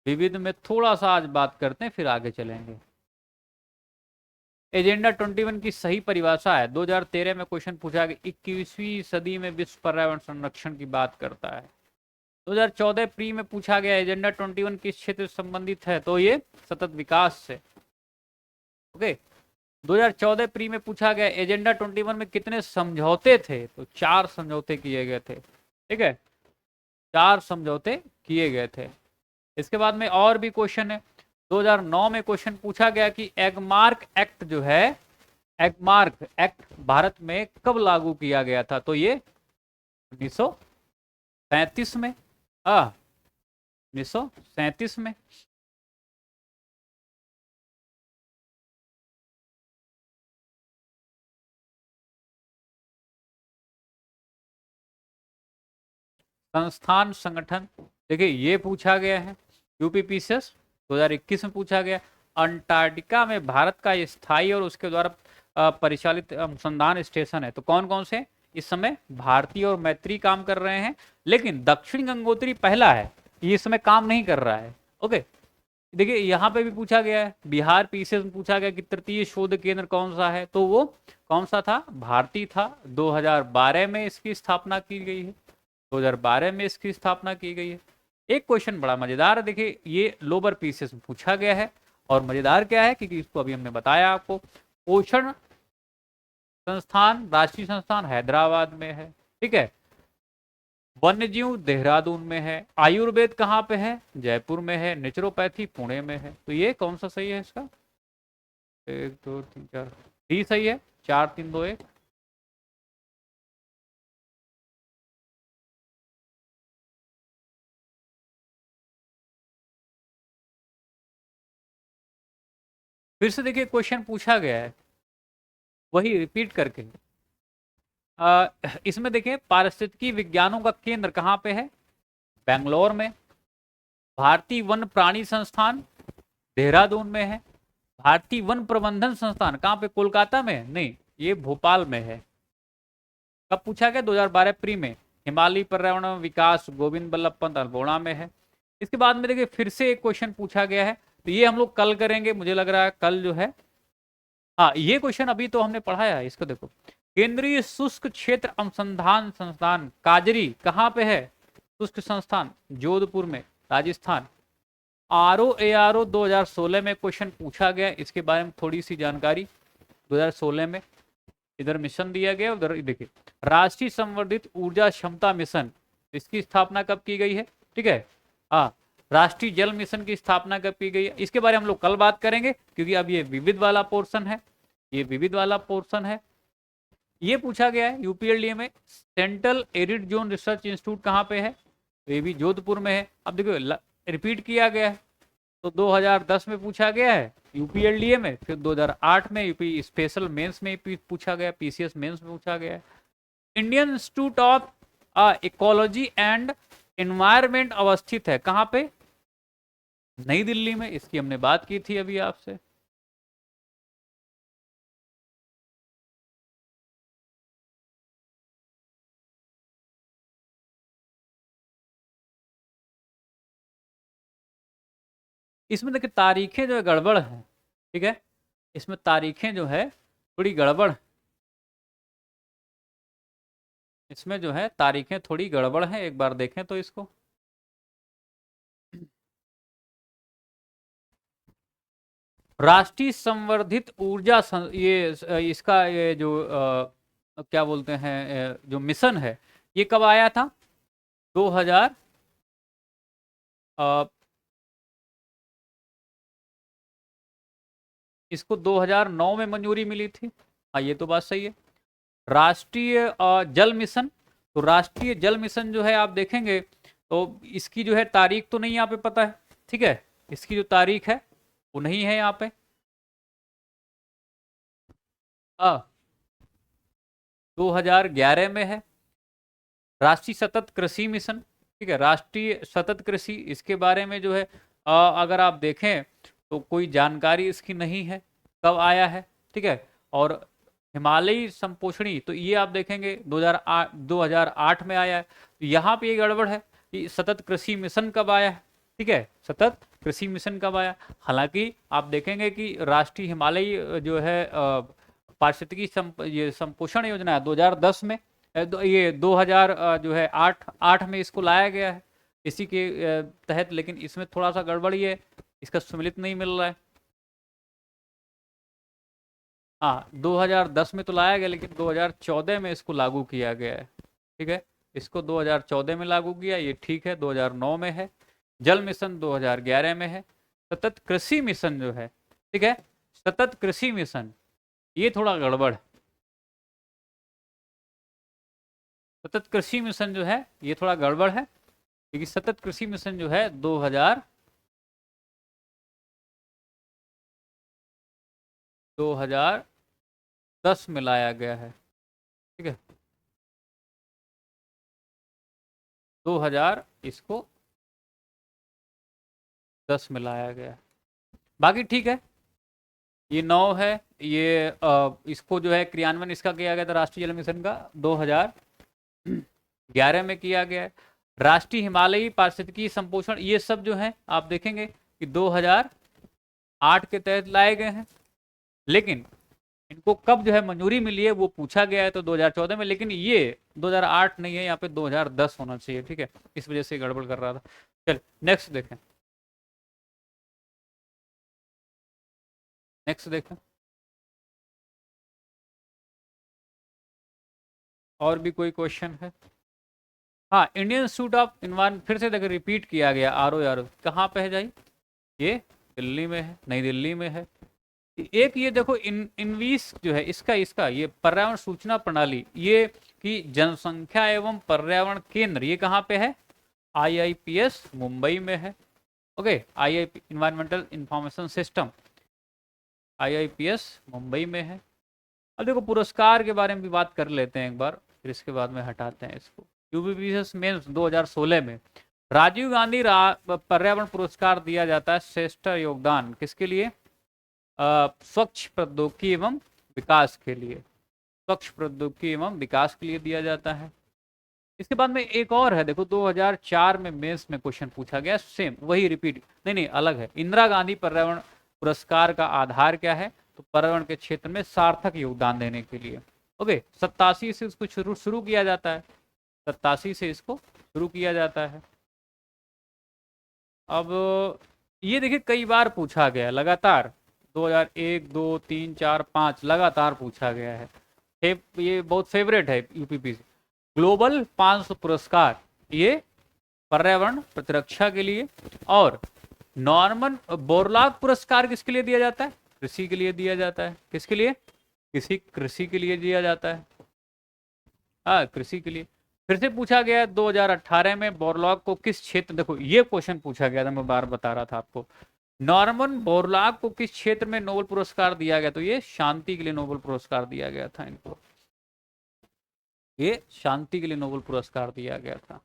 विविध में थोड़ा सा आज बात करते हैं, फिर आगे चलेंगे। एजेंडा 21 की सही परिभाषा है, 2013 में क्वेश्चन पूछा कि 21वीं सदी में विश्व पर्यावरण संरक्षण की बात करता है। 2014 प्री में पूछा गया एजेंडा 21 किस क्षेत्र से संबंधित है, तो ये सतत विकास से। ओके, 2014 प्री में पूछा गया एजेंडा 21 में कितने समझौते थे, तो 4 समझौते किए गए थे। ठीक है, 4 समझौते किए गए थे। इसके बाद में और भी क्वेश्चन है। 2009 में क्वेश्चन पूछा गया कि एगमार्क एक्ट जो है, एगमार्क एक्ट भारत में कब लागू किया गया था, तो ये 1937 में। 1937 में। संस्थान संगठन, देखिए ये पूछा गया है। यूपीपीसीएस 2021 में पूछा गया। अंटार्कटिका में भारत का स्थायी और उसके द्वारा परिचालित अनुसंधान स्टेशन है, तो कौन कौन से, इस समय भारतीय और मैत्री काम कर रहे हैं, लेकिन दक्षिण गंगोत्री पहला है, ये इस समय काम नहीं कर रहा है। ओके, देखिए यहाँ पे भी पूछा गया है, बिहार पीसीएस में पूछा गया कि तृतीय शोध केंद्र कौन सा है, तो वो कौन सा था, भारती था। 2012 में इसकी स्थापना की गई है, 2012 में इसकी स्थापना की गई है। एक क्वेश्चन बड़ा मजेदार है, देखिए ये लोअर पीसीएस में पूछा गया है, और मजेदार क्या है क्योंकि इसको अभी हमने बताया आपको। पोषण संस्थान, राष्ट्रीय संस्थान हैदराबाद में है। ठीक है, वन्य जीव देहरादून में है, आयुर्वेद कहाँ पे है, जयपुर में है, नेचुरोपैथी पुणे में है। तो ये कौन सा सही है इसका, 1 2 3 4, डी सही है, 4 3 2 1। फिर से देखिए क्वेश्चन पूछा गया है, वही रिपीट करके। इसमें देखिए पारिस्थितिकी विज्ञानों का केंद्र कहाँ पे है, बेंगलोर में। भारतीय वन प्राणी संस्थान देहरादून में है। भारतीय वन प्रबंधन संस्थान कहाँ पे, कोलकाता में, नहीं ये भोपाल में है। कब पूछा गया, 2012 प्री में। हिमालय पर्यावरण विकास गोविंद बल्लभ पंत अल्मोड़ा में है। इसके बाद में देखिए फिर से एक क्वेश्चन पूछा गया है, तो ये हम लोग कल करेंगे, मुझे लग रहा है कल जो है। हाँ, ये क्वेश्चन अभी तो हमने पढ़ाया है, इसको देखो। केंद्रीय शुष्क क्षेत्र अनुसंधान संस्थान काजरी कहाँ पे है, शुष्क संस्थान जोधपुर में, राजस्थान। आरओ एआरओ 2016 में क्वेश्चन पूछा गया, इसके बारे में थोड़ी सी जानकारी। 2016 में इधर मिशन दिया गया, उधर देखिए राष्ट्रीय संवर्धित ऊर्जा क्षमता मिशन, इसकी स्थापना कब की गई है। ठीक है, हाँ, राष्ट्रीय जल मिशन की स्थापना कब की गई है, इसके बारे में हम लोग कल बात करेंगे, क्योंकि अब ये विविध वाला पोर्शन है, ये विविध वाला पोर्शन है। ये पूछा गया है यूपीएलडीए में, central arid zone research institute कहाँ पे है, तो ये भी जोधपुर में है। अब देखो रिपीट किया गया है, तो 2010 में पूछा गया है यूपीएलडीए में, फिर 2008 में यूपी स्पेशल मेंस में पूछा गया, पीसीएस मेंस में पूछा गया है। Indian institute of ecology and environment अवस्थित है कहाँ पे, नई दिल्ली में, इसकी हमने बात की थी अभी आपसे। इसमें देखिए तारीखें जो है गड़बड़ है। ठीक है, इसमें तारीखें जो है थोड़ी गड़बड़, इसमें जो है तारीखें थोड़ी गड़बड़ है, एक बार देखें तो इसको। राष्ट्रीय संवर्धित ऊर्जा इसका ये जो क्या बोलते हैं जो मिशन है, ये कब आया था? 2000 अ, इसको 2009 में मंजूरी मिली थी। हाँ, ये तो बात सही है। राष्ट्रीय जल मिशन, तो राष्ट्रीय जल मिशन जो है आप देखेंगे तो इसकी जो है तारीख तो नहीं यहाँ पे पता है, ठीक है, इसकी जो तारीख है वो नहीं है यहाँ पे। 2011 में है। राष्ट्रीय सतत कृषि मिशन, ठीक है, राष्ट्रीय सतत कृषि, इसके बारे में जो है अगर आप देखें तो कोई जानकारी इसकी नहीं है कब आया है, ठीक है। और हिमालयी संपोषणी, तो ये आप देखेंगे 2008 में आया है। तो यहाँ पे ये गड़बड़ है कि सतत कृषि मिशन कब आया है, ठीक है, सतत कृषि मिशन कब आया। हालांकि आप देखेंगे कि राष्ट्रीय हिमालयी जो है पारिस्थितिकी ये संपोषण योजना है 2010 में, ये 2000 जो है 8 में इसको लाया गया है इसी के तहत, लेकिन इसमें थोड़ा सा गड़बड़ी है, इसका सम्मिलित नहीं मिल रहा है। हाँ, 2010 में तो लाया गया, लेकिन 2014 में इसको लागू किया गया है, ठीक है, इसको 2014 में लागू किया, ये ठीक है, 2009 में है। जल मिशन 2011 में है। सतत कृषि मिशन जो है, ठीक है, सतत कृषि मिशन, ये थोड़ा गड़बड़ है। सतत कृषि मिशन जो है ये थोड़ा गड़बड़ है, क्योंकि सतत कृषि मिशन जो है 2010 में लाया गया है, ठीक है, 2000 इसको 10 में लाया गया है। बाकी ठीक है, ये 9 है, ये इसको जो है क्रियान्वयन इसका किया गया था राष्ट्रीय जल मिशन का 2011 में किया गया है। राष्ट्रीय हिमालयी पारिस्थितिकी संपोषण, ये सब जो है आप देखेंगे कि 2008 के तहत लाए गए हैं, लेकिन इनको कब जो है मंजूरी मिली है वो पूछा गया है तो 2014 में, लेकिन ये 2008 नहीं है, यहाँ पे 2010 होना चाहिए, ठीक है, इस वजह से गड़बड़ कर रहा था। चल नेक्स्ट देखें, नेक्स्ट देखें। और भी कोई क्वेश्चन है? हाँ, इंडियन इंस्टीट्यूट ऑफ इन्वायरमेंट, फिर से देखो रिपीट किया गया, आर ओ कहाँ पे है जाई? ये दिल्ली में है, नई दिल्ली में है। एक ये देखो इनवीस जो है इसका इसका ये पर्यावरण सूचना प्रणाली, ये कि जनसंख्या एवं पर्यावरण केंद्र, ये कहाँ पे है? आईआईपीएस मुंबई में है। Okay, IIP environmental information system, IIPS Mumbai में है। अब देखो पुरस्कार के बारे में भी बात कर लेते हैं एक बार, फिर इसके बाद में हटाते हैं इसको। यूपीपीएस मेंस 2016 में राजीव गांधी पर्यावरण पुरस्कार दिया जाता है, श्रेष्ठ योगदान किसके लिए? स्वच्छ प्रौद्योगिकी एवं विकास के लिए, स्वच्छ प्रौद्योगिकी एवं विकास के लिए दिया जाता है। इसके बाद में एक और है, देखो 2004 में मेंस में क्वेश्चन पूछा गया, सेम वही रिपीट, नहीं नहीं अलग है। इंदिरा गांधी पर्यावरण पुरस्कार का आधार क्या है? तो पर्यावरण के क्षेत्र में सार्थक योगदान देने के लिए। ओके, 87 से इसको शुरू किया जाता है, 87 से इसको शुरू किया जाता है। अब ये देखिए कई बार पूछा गया लगातार, 2001 2 3 4 5 लगातार पूछा गया है। ये बहुत फेवरेट है यूपीपी से। ग्लोबल 500 पुरस्कार, ये पर्यावरण प्रतिरक्षा के लिए। और नॉर्मन बोरलॉग पुरस्कार किसके लिए दिया जाता है? कृषि के लिए दिया जाता है। किसके लिए? कृषि के लिए दिया जाता है, हाँ, कृषि के लिए। फिर से पूछा गया 2018 में बोरलॉग को किस क्षेत्र, देखो ये क्वेश्चन पूछा गया था, मैं बार बता रहा था आपको। नॉर्मन बोरलॉग को किस क्षेत्र में नोबेल पुरस्कार दिया गया? तो ये शांति के लिए नोबेल पुरस्कार दिया गया था इनको, ये शांति के लिए नोबेल पुरस्कार दिया गया था।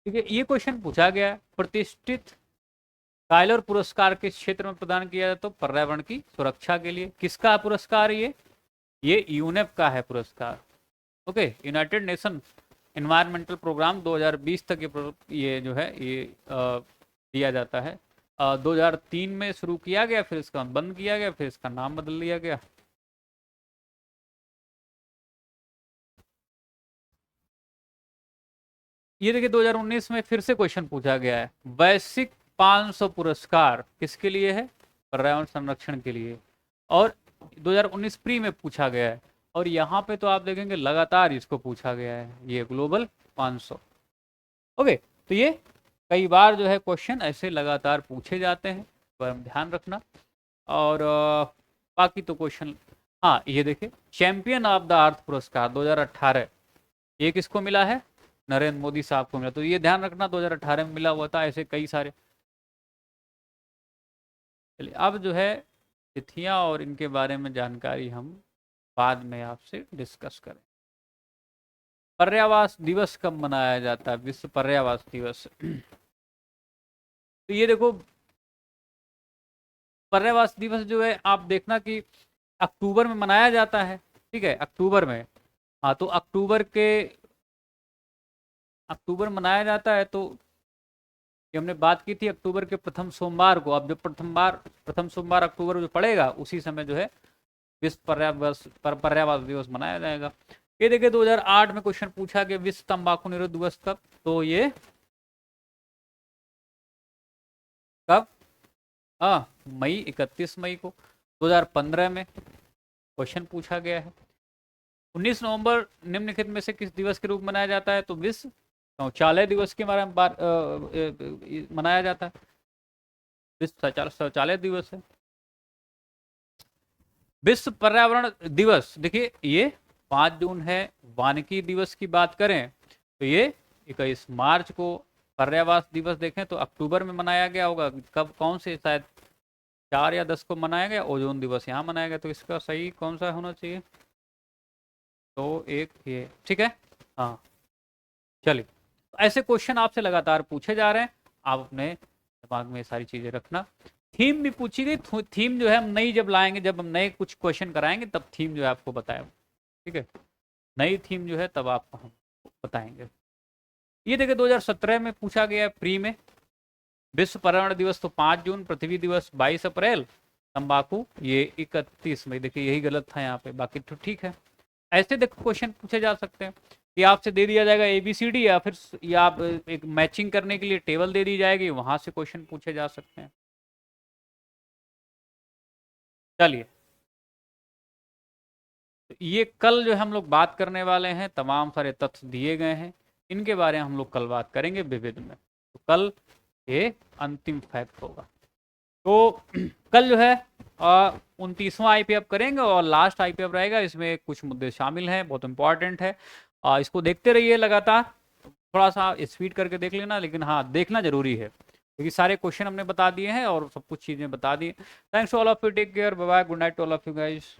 ठीक है, ये क्वेश्चन पूछा गया। प्रतिष्ठित कायलर पुरस्कार किस क्षेत्र में प्रदान किया जाता? तो पर्यावरण की सुरक्षा के लिए। किसका पुरस्कार? ये यूनेप का है पुरस्कार। Okay, United Nation Environmental Programme 2020 तक ये जो है ये दिया जाता है। 2003 में शुरू किया गया, फिर इसका बंद किया गया, फिर इसका नाम बदल दिया गया। ये देखिए 2019 में फिर से क्वेश्चन पूछा गया है, वैश्विक 500 पुरस्कार किसके लिए है? पर्यावरण संरक्षण के लिए। और 2019 प्री में पूछा गया है, और यहाँ पे तो आप देखेंगे लगातार इसको पूछा गया है, ये ग्लोबल 500। ओके, तो ये कई बार जो है क्वेश्चन ऐसे लगातार पूछे जाते हैं, पर ध्यान रखना। और बाकी तो क्वेश्चन, हाँ ये देखिए, चैंपियन ऑफ द अर्थ पुरस्कार 2018 ये किसको मिला है? नरेंद्र मोदी साहब को मिला। तो ये ध्यान रखना 2018 में मिला हुआ था, ऐसे कई सारे। चलिए अब जो है तिथियां और इनके बारे में जानकारी हम बाद में आपसे डिस्कस करें। पर्यावास दिवस कब मनाया जाता है? विश्व पर्यावास दिवस तो ये देखो, पर्यावास दिवस जो है आप देखना कि अक्टूबर में मनाया जाता है, ठीक है, अक्टूबर में। हाँ, तो अक्टूबर मनाया जाता है। तो ये हमने बात की थी अक्टूबर के प्रथम सोमवार को। अब जो प्रथम सोमवार अक्टूबर जो पड़ेगा, उसी समय जो है विश्व पर्यावरण दिवस मनाया जाएगा। ये देखिए 2008 में क्वेश्चन पूछा कि विश्व तंबाकू निरोध दिवस कब? तो ये कब? हाँ, मई 31 मई को 2015 में क्वेश्चन पूछा गया है। 19 नवंबर निम्नलिखित में से किस दिवस के रूप में मनाया जाता है? तो विश्व शौचालय दिवस के बारे में मनाया जाता है। विश्व शौचालय दिवस है। विश्व पर्यावरण दिवस देखिए ये 5 जून है। वानिकी दिवस की बात करें तो ये 21 मार्च को। पर्यावरण दिवस देखें तो अक्टूबर में मनाया गया होगा। कब, कौन से, शायद 4 या 10 को मनाया गया। ओजोन दिवस यहाँ मनाया गया। तो इसका सही कौन सा होना चाहिए? तो एक ये ठीक है। हाँ, चलिए, ऐसे क्वेश्चन आपसे लगातार पूछे जा रहे हैं, आप अपने दिमाग में सारी चीजें रखना। थीम भी पूछी गई। थीम जो है हम नई जब लाएंगे, जब हम नए कुछ क्वेश्चन कराएंगे, तब थीम जो है आपको बताएंगे, ठीक है। नई थीम जो है तब आपको हम बताएंगे। ये देखिए 2017 में पूछा गया प्री में। विश्व पर्यावरण दिवस तो 5 जून, पृथ्वी दिवस 22 अप्रैल, तंबाकू ये 31 मई। देखिए यही गलत था यहाँ पे, बाकी तो ठीक है। ऐसे देखो क्वेश्चन पूछे जा सकते हैं कि आपसे दे दिया जाएगा ABCD, या फिर या आप एक मैचिंग करने के लिए टेबल दे दी जाएगी, वहां से क्वेश्चन पूछे जा सकते हैं। चलिए, तो ये कल जो हम लोग बात करने वाले हैं, तमाम सारे तथ्य दिए गए हैं, इनके बारे में हम लोग कल बात करेंगे विविध में। तो कल ये अंतिम फैक्ट होगा। तो कल जो है 29वां IPF करेंगे, और लास्ट IPF रहेगा। इसमें कुछ मुद्दे शामिल हैं, बहुत इंपॉर्टेंट है। इसको देखते रहिए लगातार, थोड़ा सा स्पीड करके देख लेना, लेकिन हाँ देखना जरूरी है, क्योंकि सारे क्वेश्चन हमने बता दिए हैं और सब कुछ चीज़ें बता दी। Thanks to all of you, take care, bye bye, good night to all of you guys.